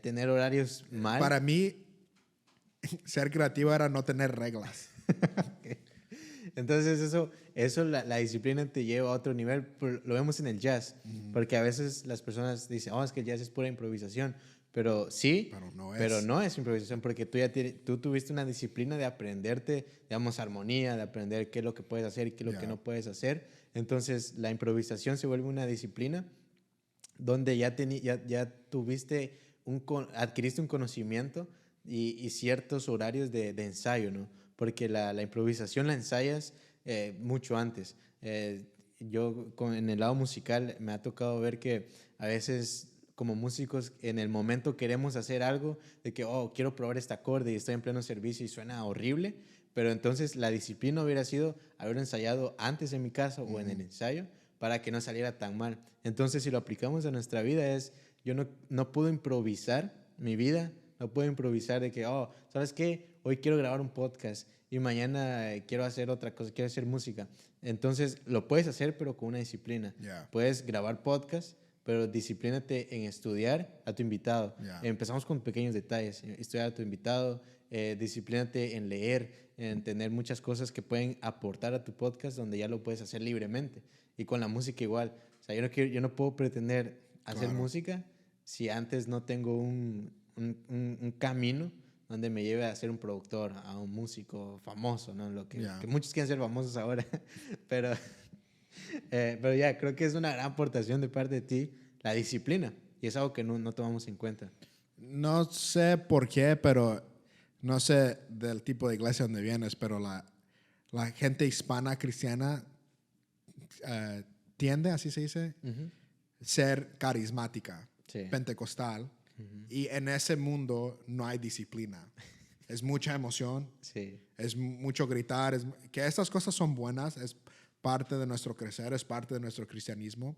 tener horarios mal. Para mí, ser creativo era no tener reglas. Entonces eso la disciplina te lleva a otro nivel. Lo vemos en el jazz, porque a veces las personas dicen, oh, es que el jazz es pura improvisación. Pero sí, pero no es improvisación, porque tú tuviste una disciplina de aprenderte, digamos, armonía, de aprender qué es lo que puedes hacer y qué es lo que no puedes hacer. Entonces la improvisación se vuelve una disciplina donde ya tuviste adquiriste un conocimiento y ciertos horarios de ensayo, ¿no? Porque la improvisación la ensayas mucho antes. Yo en el lado musical me ha tocado ver que a veces como músicos en el momento queremos hacer algo de que, oh, quiero probar este acorde y estoy en pleno servicio y suena horrible, pero entonces la disciplina hubiera sido haber ensayado antes en mi casa o en el ensayo para que no saliera tan mal. Entonces, si lo aplicamos a nuestra vida yo no puedo improvisar mi vida, no puedo improvisar de que, oh, ¿sabes qué? Hoy quiero grabar un podcast y mañana quiero hacer otra cosa, quiero hacer música. Entonces, lo puedes hacer, pero con una disciplina. Yeah. Puedes grabar podcast, pero disciplínate en estudiar a tu invitado. Yeah. Empezamos con pequeños detalles. Estudiar a tu invitado, disciplínate en leer, en tener muchas cosas que pueden aportar a tu podcast donde ya lo puedes hacer libremente. Y con la música igual. O sea, yo no puedo pretender hacer música si antes no tengo un camino donde me lleve a ser un productor, a un músico famoso, ¿no? Que muchos quieren ser famosos ahora, pero ya, creo que es una gran aportación de parte de ti, la disciplina, y es algo que no tomamos en cuenta. No sé por qué, pero no sé del tipo de iglesia donde vienes, pero la gente hispana cristiana tiende, así se dice, ser carismática, pentecostal, y en ese mundo no hay disciplina. Es mucha emoción, es mucho gritar, que estas cosas son buenas, es parte de nuestro crecer, es parte de nuestro cristianismo,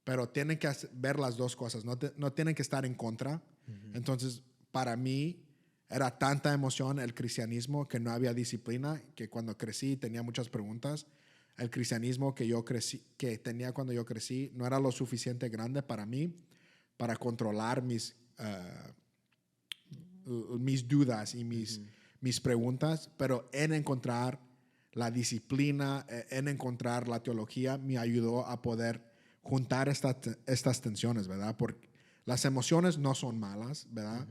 pero tienen que ver las dos cosas, no tienen que estar en contra. Entonces, para mí, era tanta emoción el cristianismo que no había disciplina, que cuando crecí tenía muchas preguntas. el cristianismo que tenía cuando yo crecí, no era lo suficiente grande para mí para controlar mis dudas y mis preguntas, pero en encontrar la disciplina, en encontrar la teología, me ayudó a poder juntar estas tensiones, ¿verdad? Porque las emociones no son malas, ¿verdad?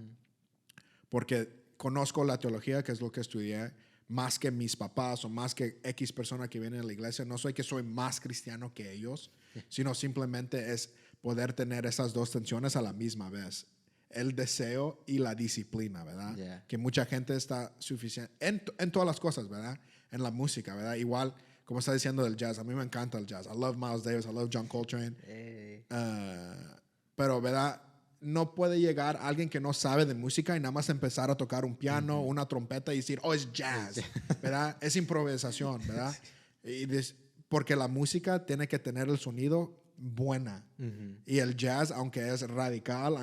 Porque conozco la teología, que es lo que estudié, más que mis papás o más que X persona que viene a la iglesia. No soy que soy más cristiano que ellos, sino simplemente es poder tener esas dos tensiones a la misma vez. El deseo y la disciplina, ¿verdad? Yeah. Que mucha gente está suficiente en todas las cosas, ¿verdad? En la música, ¿verdad? Igual, como está diciendo del jazz, a mí me encanta el jazz. I love Miles Davis, I love John Coltrane. Hey. Pero, ¿verdad? No puede llegar alguien que no sabe de música y nada más empezar a tocar un piano, una trompeta y decir, oh, es jazz, ¿verdad? Es improvisación, ¿verdad? Porque la música tiene que tener el sonido buena. Y el jazz, aunque es radical,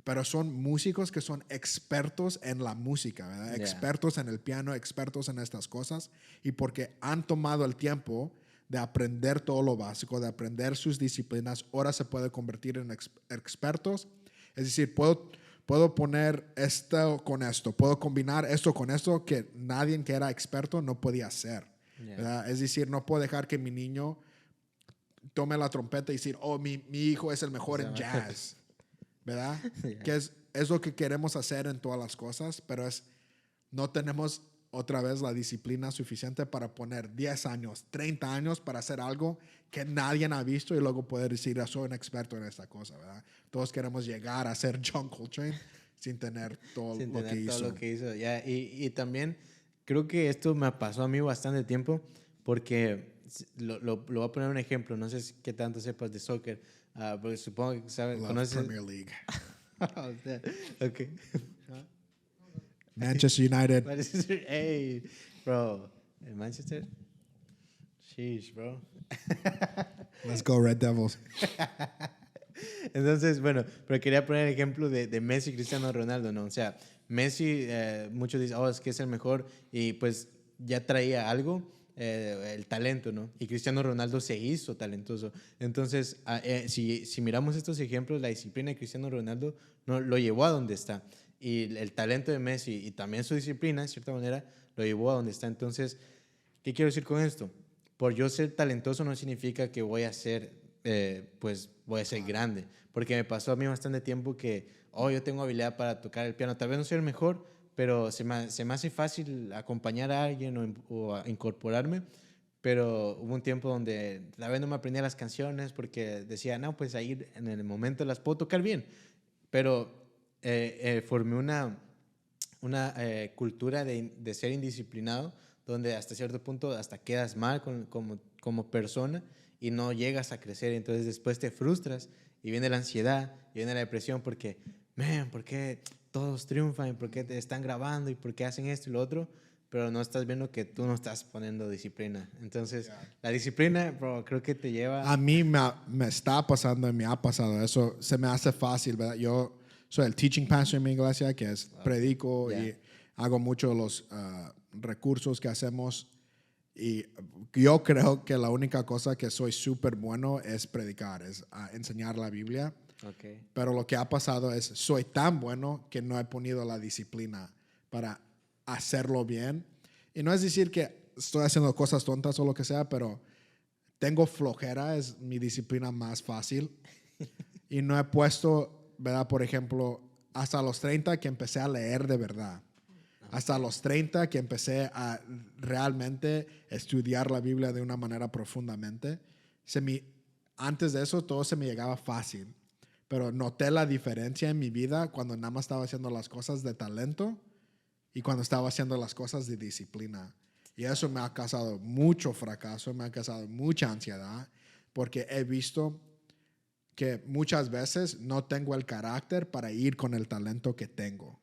pero son músicos que son expertos en la música, ¿verdad? Yeah. Expertos en el piano, expertos en estas cosas. Y porque han tomado el tiempo de aprender todo lo básico, de aprender sus disciplinas, ahora se puede convertir en expertos. Es decir, puedo poner esto con esto, puedo combinar esto con esto que nadie que era experto no podía hacer. Yeah. ¿Verdad? Es decir, no puedo dejar que mi niño tome la trompeta y decir, oh, mi hijo es el mejor en jazz. ¿Verdad? Yeah. Que es lo que queremos hacer en todas las cosas, pero no tenemos otra vez la disciplina suficiente para poner 10 años, 30 años para hacer algo que nadie ha visto y luego poder decir, soy un experto en esta cosa, ¿verdad? Todos queremos llegar a ser John Coltrane sin tener todo lo que hizo. Yeah. Y también creo que esto me pasó a mí bastante tiempo porque lo voy a poner un ejemplo. No sé qué tanto sepas de soccer, pero supongo que sabes. ¿Conoces? Premier League. Okay. Manchester United. Hey, bro. ¿En Manchester? Sheesh, bro. Let's go Red Devils. Entonces, bueno, pero quería poner el ejemplo de Messi y Cristiano Ronaldo, ¿no? O sea, Messi, muchos dicen, oh, es que es el mejor, y pues ya traía algo, el talento, ¿no? Y Cristiano Ronaldo se hizo talentoso. Entonces, si miramos estos ejemplos, la disciplina de Cristiano Ronaldo no, lo llevó a donde está. Y el talento de Messi y también su disciplina, de cierta manera, lo llevó a donde está. Entonces, ¿qué quiero decir con esto? Por yo ser talentoso no significa que voy a ser, voy a ser grande. Porque me pasó a mí bastante tiempo que, yo tengo habilidad para tocar el piano. Tal vez no soy el mejor, pero se me hace fácil acompañar a alguien o a incorporarme. Pero hubo un tiempo donde tal vez no me aprendía las canciones porque decía, no, pues ahí en el momento las puedo tocar bien. Pero formé una cultura de ser indisciplinado, donde hasta cierto punto hasta quedas mal como persona y no llegas a crecer. Entonces después te frustras y viene la ansiedad y viene la depresión porque, ¿por qué todos triunfan? ¿Por qué te están grabando? ¿Y por qué hacen esto y lo otro? Pero no estás viendo que tú no estás poniendo disciplina. Entonces, la disciplina, bro, creo que te lleva... A mí me está pasando y me ha pasado eso. Se me hace fácil, ¿verdad? Yo soy el teaching pastor en mi iglesia, que es predico y hago mucho de los recursos que hacemos. Y yo creo que la única cosa que soy súper bueno es predicar, es enseñar la Biblia. Okay. Pero lo que ha pasado es, soy tan bueno que no he ponido la disciplina para hacerlo bien. Y no es decir que estoy haciendo cosas tontas o lo que sea, pero tengo flojera, es mi disciplina más fácil. Y no he puesto, ¿verdad? Por ejemplo, hasta los 30 que empecé a leer de verdad. Hasta los 30 que empecé a realmente estudiar la Biblia de una manera profundamente. Antes de eso todo se me llegaba fácil. Pero noté la diferencia en mi vida cuando nada más estaba haciendo las cosas de talento y cuando estaba haciendo las cosas de disciplina. Y eso me ha causado mucho fracaso, me ha causado mucha ansiedad, porque he visto que muchas veces no tengo el carácter para ir con el talento que tengo.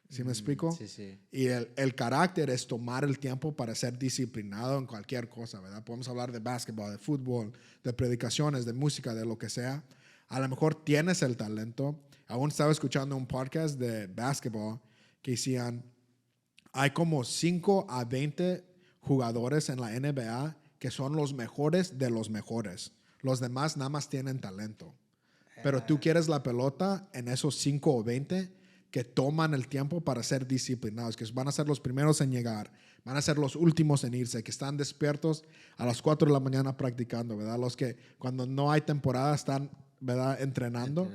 ¿Sí me explico? Sí, sí. Y el carácter es tomar el tiempo para ser disciplinado en cualquier cosa, ¿verdad? Podemos hablar de básquetbol, de fútbol, de predicaciones, de música, de lo que sea. A lo mejor tienes el talento. Aún estaba escuchando un podcast de básquetbol que decían, hay como 5 a 20 jugadores en la NBA que son los mejores de los mejores. Los demás nada más tienen talento. Pero tú quieres la pelota en esos 5 o 20 que toman el tiempo para ser disciplinados, que van a ser los primeros en llegar, van a ser los últimos en irse, que están despiertos a las 4 de la mañana practicando, ¿verdad? Los que cuando no hay temporada están, ¿verdad?, entrenando.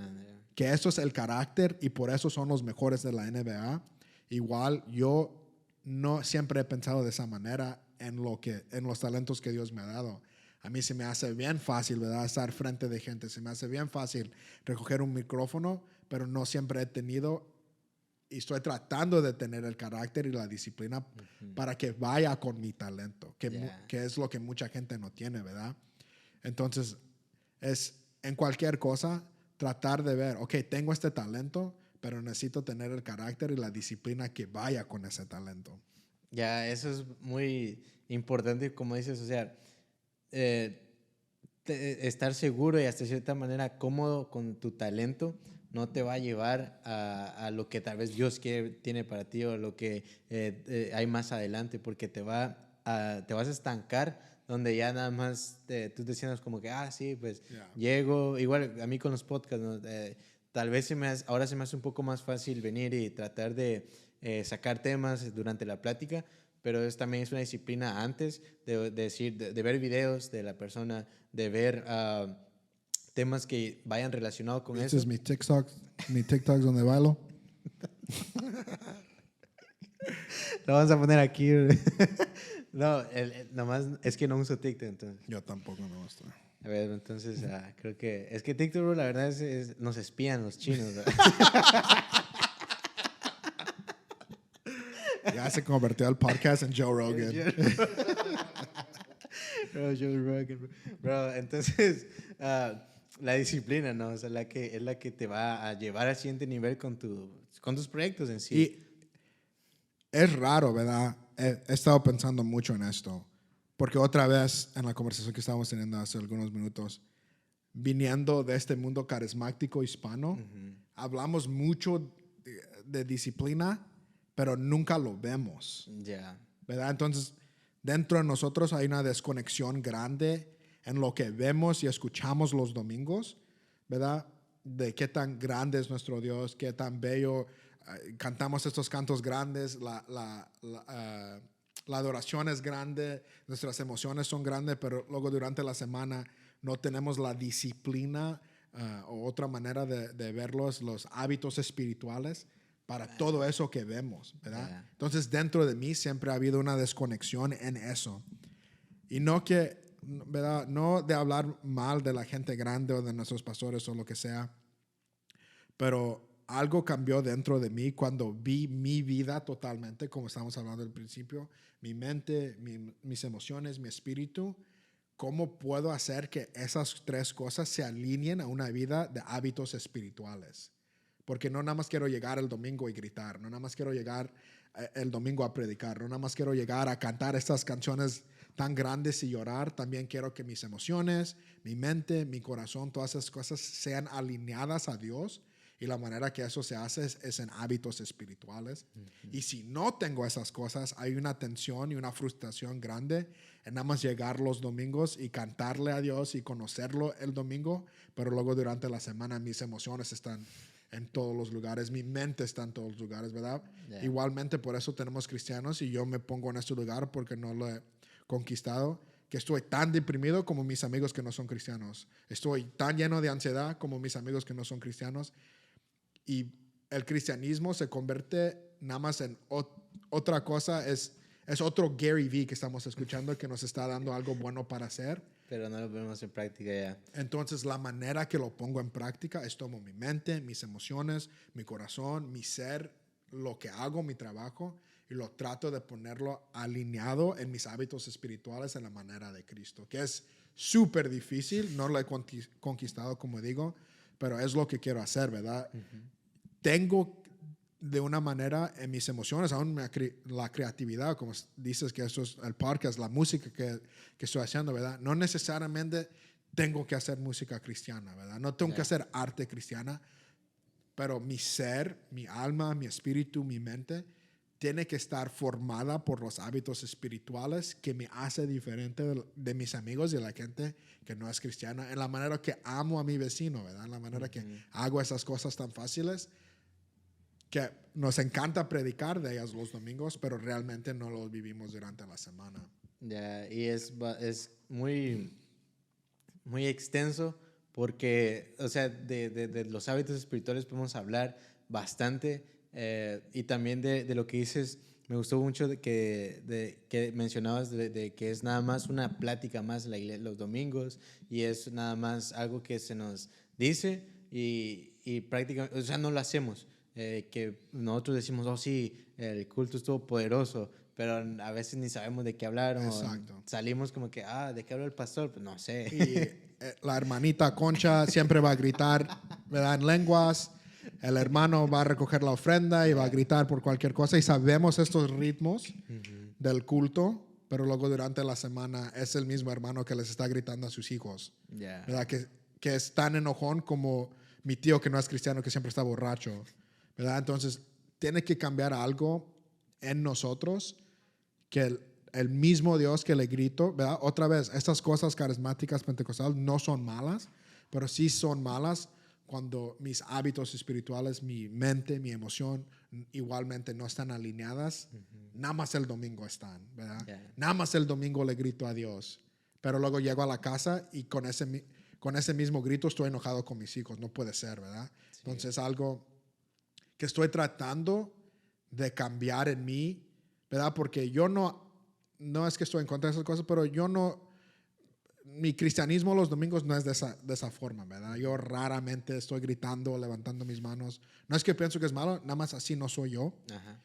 Que eso es el carácter y por eso son los mejores de la NBA. Igual yo no siempre he pensado de esa manera en los talentos que Dios me ha dado. A mí se me hace bien fácil, ¿verdad?, estar frente de gente. Se me hace bien fácil recoger un micrófono, pero no siempre he tenido y estoy tratando de tener el carácter y la disciplina para que vaya con mi talento, que es lo que mucha gente no tiene, ¿verdad? Entonces, es en cualquier cosa tratar de ver, ok, tengo este talento, pero necesito tener el carácter y la disciplina que vaya con ese talento. Ya, eso es muy importante, como dices, o sea, estar seguro y hasta cierta manera cómodo con tu talento no te va a llevar a lo que tal vez Dios tiene para ti o lo que hay más adelante, porque te vas a estancar donde ya nada más tú te sientas como que, sí, pues llego, igual a mí con los podcasts, ¿no? Tal vez ahora se me hace un poco más fácil venir y tratar de sacar temas durante la plática, pero también es una disciplina antes de decir, de ver videos de la persona, de ver temas que vayan relacionados con eso. Este es mi TikTok donde bailo. Lo vamos a poner aquí. No, nomás es que no uso TikTok, entonces. Yo tampoco me gusta. A ver, entonces creo que... Es que TikTok, bro, la verdad nos espían los chinos, ¿verdad? Ya se convirtió el podcast en Joe Rogan. Joe Rogan. Bro, entonces, la disciplina, ¿no? O sea, es la que te va a llevar al siguiente nivel con tus proyectos en sí. Y es raro, ¿verdad? He estado pensando mucho en esto. Porque otra vez, en la conversación que estábamos teniendo hace algunos minutos, viniendo de este mundo carismático hispano, hablamos mucho de disciplina, pero nunca lo vemos. Ya. ¿Verdad? Entonces, dentro de nosotros hay una desconexión grande en lo que vemos y escuchamos los domingos, ¿verdad? De qué tan grande es nuestro Dios, qué tan bello. Cantamos estos cantos grandes, la adoración es grande, nuestras emociones son grandes, pero luego durante la semana no tenemos la disciplina o otra manera de ver los hábitos espirituales para todo eso que vemos, ¿verdad? Yeah. Entonces, dentro de mí siempre ha habido una desconexión en eso. Y no que, ¿verdad? No de hablar mal de la gente grande o de nuestros pastores o lo que sea, pero algo cambió dentro de mí cuando vi mi vida totalmente, como estábamos hablando al principio, mi mente, mis emociones, mi espíritu. ¿Cómo puedo hacer que esas 3 cosas se alineen a una vida de hábitos espirituales? Porque no nada más quiero llegar el domingo y gritar, no nada más quiero llegar el domingo a predicar, no nada más quiero llegar a cantar estas canciones tan grandes y llorar. También quiero que mis emociones, mi mente, mi corazón, todas esas cosas sean alineadas a Dios. Y la manera que eso se hace es en hábitos espirituales. Y si no tengo esas cosas, hay una tensión y una frustración grande en nada más llegar los domingos y cantarle a Dios y conocerlo el domingo, pero luego durante la semana mis emociones están en todos los lugares, mi mente está en todos los lugares, ¿verdad? Yeah. Igualmente por eso tenemos cristianos y yo me pongo en este lugar porque no lo he conquistado, que estoy tan deprimido como mis amigos que no son cristianos. Estoy tan lleno de ansiedad como mis amigos que no son cristianos. Y el cristianismo se convierte nada más en otra cosa, es otro Gary Vee que estamos escuchando que nos está dando algo bueno para hacer. Pero no lo ponemos en práctica ya. Entonces, la manera que lo pongo en práctica es tomo mi mente, mis emociones, mi corazón, mi ser, lo que hago, mi trabajo, y lo trato de ponerlo alineado en mis hábitos espirituales en la manera de Cristo, que es súper difícil, no lo he conquistado, como digo, pero es lo que quiero hacer, ¿verdad? Tengo de una manera en mis emociones, aún la creatividad, como dices que eso es el podcast, la música que estoy haciendo, ¿verdad? No necesariamente tengo que hacer música cristiana, ¿verdad? No tengo que hacer arte cristiana, pero mi ser, mi alma, mi espíritu, mi mente tiene que estar formada por los hábitos espirituales que me hace diferente de mis amigos y de la gente que no es cristiana, en la manera que amo a mi vecino, ¿verdad? En la manera que hago esas cosas tan fáciles que nos encanta predicar de ellas los domingos, pero realmente no los vivimos durante la semana. Ya, y es muy, muy extenso porque, o sea, de los hábitos espirituales podemos hablar bastante y también de lo que dices, me gustó mucho que mencionabas de que es nada más una plática más los domingos y es nada más algo que se nos dice y prácticamente, o sea, no lo hacemos. Que nosotros decimos, oh sí, el culto estuvo poderoso, pero a veces ni sabemos de qué hablar o Exacto. salimos como que, ¿de qué habló el pastor? Pues no sé. Y la hermanita Concha siempre va a gritar, ¿verdad? En lenguas. El hermano va a recoger la ofrenda y va a gritar por cualquier cosa. Y sabemos estos ritmos del culto, pero luego durante la semana es el mismo hermano que les está gritando a sus hijos. ¿Verdad? Que es tan enojón como mi tío que no es cristiano, que siempre está borracho. ¿Verdad? Entonces, tiene que cambiar algo en nosotros que el mismo Dios que le grito, ¿verdad? Otra vez, estas cosas carismáticas pentecostales no son malas, pero sí son malas cuando mis hábitos espirituales, mi mente, mi emoción, igualmente no están alineadas. Nada más el domingo están, ¿verdad? Yeah. Nada más el domingo le grito a Dios, pero luego llego a la casa y con ese mismo grito estoy enojado con mis hijos. No puede ser, ¿verdad? Sí. Entonces, algo que estoy tratando de cambiar en mí, ¿verdad? Porque yo no es que estoy en contra de esas cosas, pero mi cristianismo los domingos no es de esa forma, ¿verdad? Yo raramente estoy gritando, levantando mis manos. No es que pienso que es malo, nada más así no soy yo. Ajá.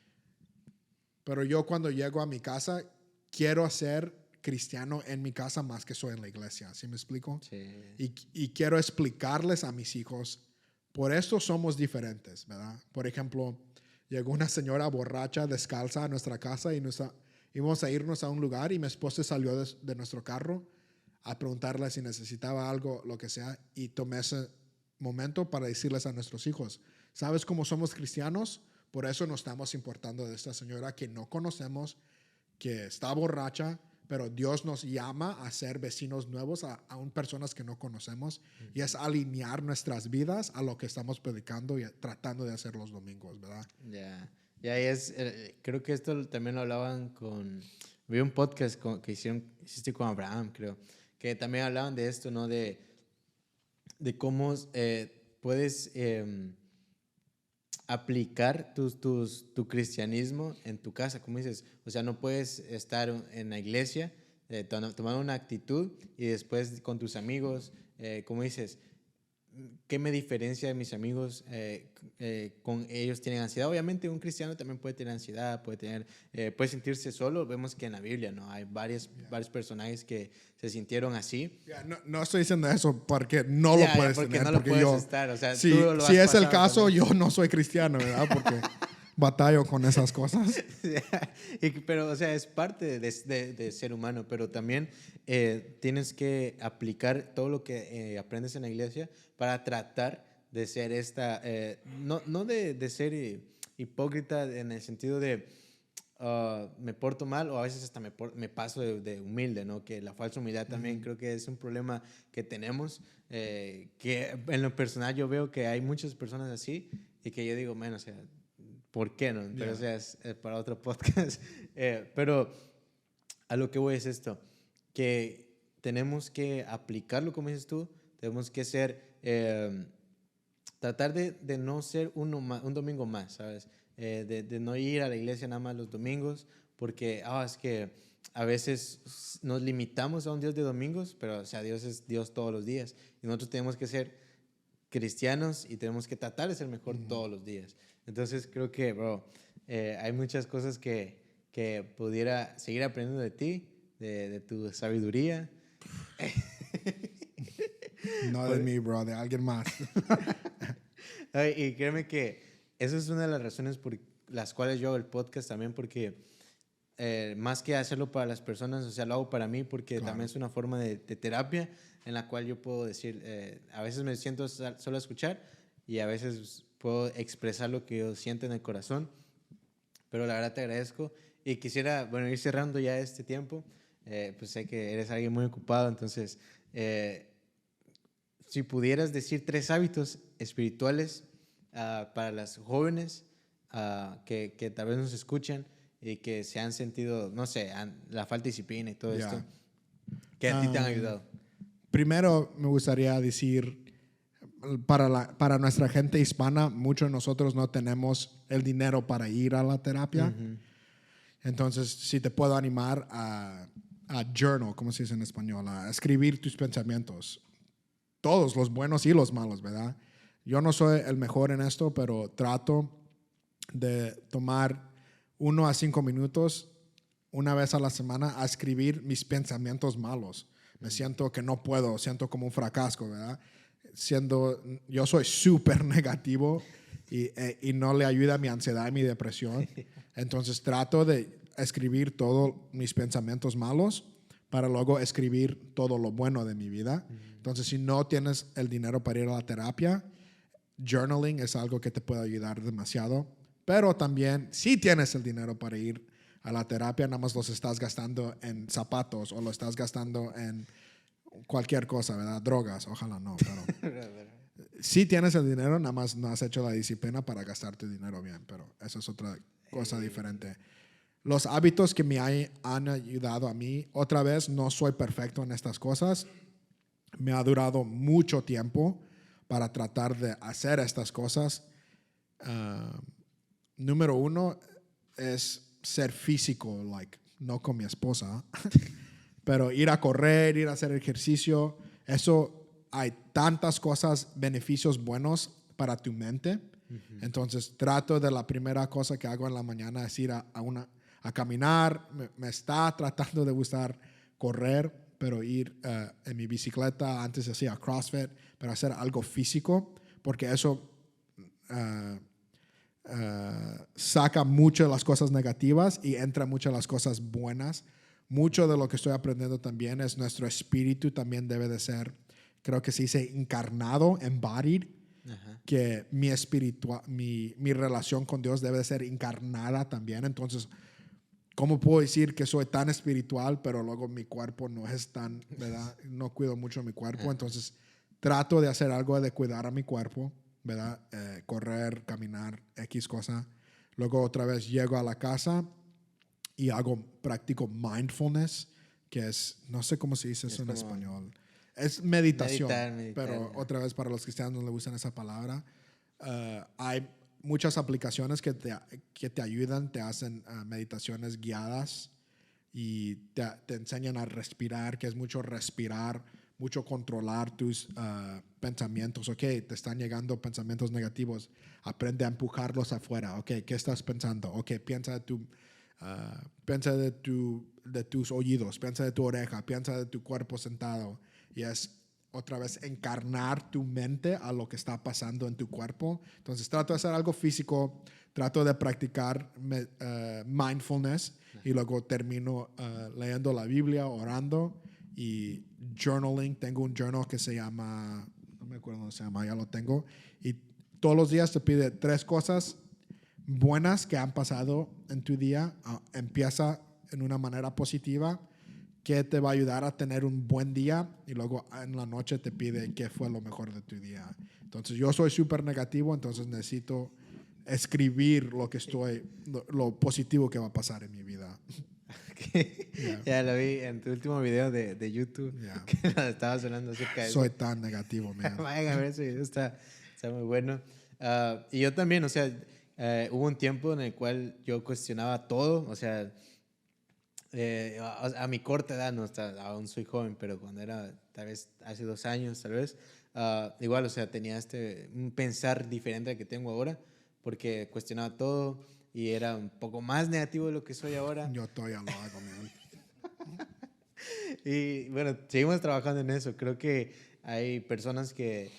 Pero yo cuando llego a mi casa, quiero ser cristiano en mi casa más que soy en la iglesia. ¿Sí me explico? Sí. Y quiero explicarles a mis hijos, por esto somos diferentes, ¿verdad? Por ejemplo, llegó una señora borracha, descalza a nuestra casa y íbamos a irnos a un lugar y mi esposa salió de nuestro carro a preguntarle si necesitaba algo, lo que sea, y tomé ese momento para decirles a nuestros hijos, ¿sabes cómo somos cristianos? Por eso nos estamos importando de esta señora que no conocemos, que está borracha, pero Dios nos llama a ser vecinos nuevos, aún personas que no conocemos, y es alinear nuestras vidas a lo que estamos predicando y tratando de hacer los domingos, ¿verdad? Ya, creo que esto también lo hablaban vi un podcast que hiciste con Abraham, creo, que también hablaban de esto, ¿no? De cómo puedes aplicar tu cristianismo en tu casa, como dices, o sea, no puedes estar en la iglesia, tomar una actitud y después con tus amigos, como dices, ¿qué me diferencia de mis amigos? Con ellos tienen ansiedad. Obviamente un cristiano también puede tener ansiedad, puede sentirse solo. Vemos que en la Biblia no hay varios personajes que se sintieron así. No estoy diciendo eso porque no lo puedes porque tener. No lo porque puedes estar. O sea, si es el caso, también. Yo no soy cristiano, ¿verdad? Porque batallo con esas cosas. Pero, o sea, es parte de ser humano, pero también tienes que aplicar todo lo que aprendes en la iglesia para tratar de ser no de ser hipócrita en el sentido de me porto mal o a veces hasta me paso de humilde, ¿no? Que la falsa humildad también creo que es un problema que tenemos, que en lo personal yo veo que hay muchas personas así y que yo digo, bueno, o sea, ¿por qué no? Pero o sea, es para otro podcast. Pero a lo que voy es esto, que tenemos que aplicarlo, como dices tú, tenemos que ser, tratar de no ser un domingo más, ¿sabes? De no ir a la iglesia nada más los domingos, porque es que a veces nos limitamos a un Dios de domingos, pero o sea, Dios es Dios todos los días. Y nosotros tenemos que ser cristianos y tenemos que tratar de ser mejor todos los días. Entonces creo que, bro, hay muchas cosas que pudiera seguir aprendiendo de ti, de tu sabiduría. No de mí, bro, de alguien más. Y créeme que esa es una de las razones por las cuales yo hago el podcast también, porque más que hacerlo para las personas, o sea, lo hago para mí porque también es una forma de terapia en la cual yo puedo decir, a veces me siento solo a escuchar y a veces puedo expresar lo que yo siento en el corazón, Pero la verdad te agradezco y quisiera, bueno, ir cerrando ya este tiempo. Pues sé que eres alguien muy ocupado, entonces, si pudieras decir 3 hábitos espirituales para las jóvenes que tal vez nos escuchan y que se han sentido, no sé, la falta de disciplina y todo esto, que a ti te han ayudado. Primero me gustaría decir, para nuestra gente hispana, muchos de nosotros no tenemos el dinero para ir a la terapia. Entonces, si te puedo animar a journal, ¿cómo se dice en español? A escribir tus pensamientos. Todos, los buenos y los malos, ¿verdad? Yo no soy el mejor en esto, pero trato de tomar 1 a 5 minutos una vez a la semana a escribir mis pensamientos malos. Me siento que no puedo, siento como un fracaso, ¿verdad? Yo soy súper negativo y no le ayuda a mi ansiedad y mi depresión. Entonces trato de escribir todos mis pensamientos malos para luego escribir todo lo bueno de mi vida. Entonces, si no tienes el dinero para ir a la terapia, journaling es algo que te puede ayudar demasiado. Pero también, si tienes el dinero para ir a la terapia, nada más los estás gastando en zapatos o lo estás gastando en cualquier cosa, ¿verdad? Drogas, ojalá no, pero si tienes el dinero, nada más no has hecho la disciplina para gastar tu dinero bien, pero eso es otra cosa diferente. Los hábitos que me han ayudado a mí, otra vez, no soy perfecto en estas cosas. Me ha durado mucho tiempo para tratar de hacer estas cosas. Número 1 es ser físico, no con mi esposa, pero ir a correr, ir a hacer ejercicio. Eso hay tantas cosas, beneficios buenos para tu mente. Entonces trato de la primera cosa que hago en la mañana es ir a caminar. Me está tratando de gustar correr, pero ir en mi bicicleta. Antes hacía CrossFit, pero hacer algo físico, porque eso saca mucho de las cosas negativas y entra mucho de las cosas buenas. Mucho de lo que estoy aprendiendo también es nuestro espíritu también debe de ser, creo que se dice encarnado, embodied. Que mi relación con Dios debe de ser encarnada también. Entonces, ¿cómo puedo decir que soy tan espiritual, pero luego mi cuerpo no es tan, ¿verdad? No cuido mucho mi cuerpo. Entonces, trato de hacer algo de cuidar a mi cuerpo, ¿verdad? Correr, caminar, X cosa. Luego otra vez llego a la casa y practico mindfulness, que es, no sé cómo se dice eso en español. Es meditación, meditar, pero otra vez para los cristianos no le gustan esa palabra. Hay muchas aplicaciones que te ayudan, te hacen meditaciones guiadas y te enseñan a respirar, que es mucho respirar, mucho controlar tus pensamientos. Ok, te están llegando pensamientos negativos, aprende a empujarlos afuera. Ok, ¿qué estás pensando? Ok, piensa de tus oídos, piensa de tu oreja, piensa de tu cuerpo sentado. Y es otra vez encarnar tu mente a lo que está pasando en tu cuerpo. Entonces trato de hacer algo físico, trato de practicar mindfulness y luego termino leyendo la Biblia, orando y journaling. Tengo un journal que se llama, no me acuerdo cómo se llama, ya lo tengo. Y todos los días te pide 3 cosas buenas que han pasado en tu día. Empieza en una manera positiva que te va a ayudar a tener un buen día y luego en la noche te pide qué fue lo mejor de tu día. Entonces yo soy súper negativo, entonces necesito escribir lo positivo que va a pasar en mi vida. Ya lo vi en tu último video de YouTube, que estabas hablando acerca de Soy tan negativo, man. Vayan a ver ese video, está muy bueno. Y yo también, o sea, hubo un tiempo en el cual yo cuestionaba todo, o sea, a mi corta edad, no, aún soy joven, pero cuando era tal vez hace 2 años, tal vez, igual, o sea, tenía un pensar diferente al que tengo ahora, porque cuestionaba todo y era un poco más negativo de lo que soy ahora. Yo todavía lo hago, man. Y bueno, seguimos trabajando en eso. Creo que hay personas que...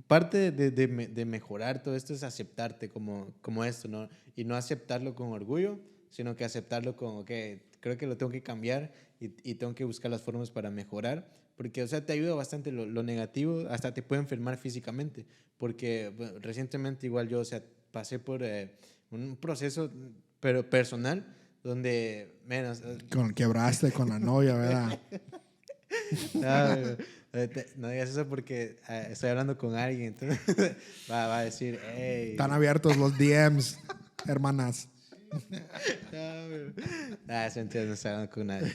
parte de mejorar todo esto es aceptarte como esto, ¿no? Y no aceptarlo con orgullo, sino que aceptarlo con, ok, creo que lo tengo que cambiar y tengo que buscar las formas para mejorar. Porque, o sea, te ayuda bastante lo negativo, hasta te puede enfermar físicamente. Porque bueno, recientemente igual yo, o sea, pasé por un proceso, pero personal, donde menos... Quebraste con la novia, ¿verdad? No digas eso porque estoy hablando con alguien, entonces va a decir, hey. Están abiertos los DMs, hermanas. Eso entiendo, no estoy hablando con nadie.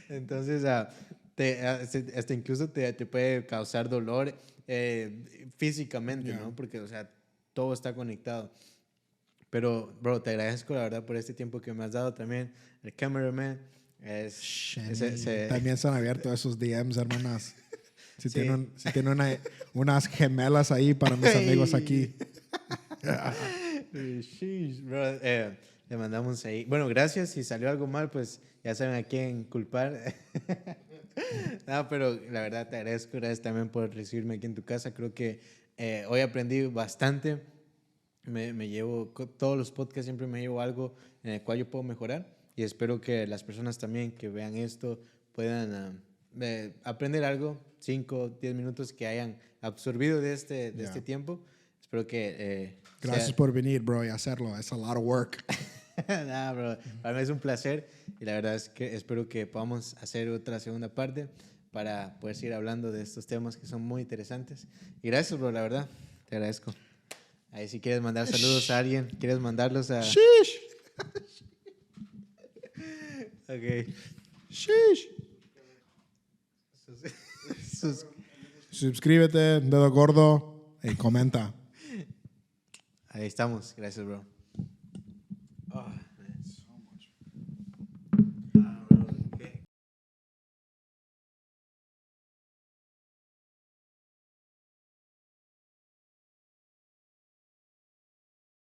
Entonces, hasta incluso te puede causar dolor físicamente, ¿no? Porque, o sea, todo está conectado. Pero, bro, te agradezco, la verdad, por este tiempo que me has dado también. El cameraman también están abiertos esos DMs, hermanas. Si tienen unas gemelas ahí para mis amigos aquí. Bro, le mandamos ahí. Bueno, gracias. Si salió algo mal, pues ya saben a quién culpar. No, pero la verdad te agradezco. Gracias también por recibirme aquí en tu casa. Creo que hoy aprendí bastante. Me llevo, todos los podcasts siempre me llevo algo en el cual yo puedo mejorar. Y espero que las personas también que vean esto puedan aprender algo, 5, 10 minutos que hayan absorbido de este tiempo. Espero que... Gracias por venir, bro, y hacerlo. Es a lot of work. Nah, bro. Para mí es un placer y la verdad es que espero que podamos hacer otra segunda parte para poder seguir hablando de estos temas que son muy interesantes. Y gracias, bro, la verdad. Te agradezco. Ahí si quieres mandar saludos a alguien, quieres mandarlos a... Sheesh. Ok. Sheesh. Suscríbete, dedo gordo y comenta. Ahí estamos. Gracias, bro.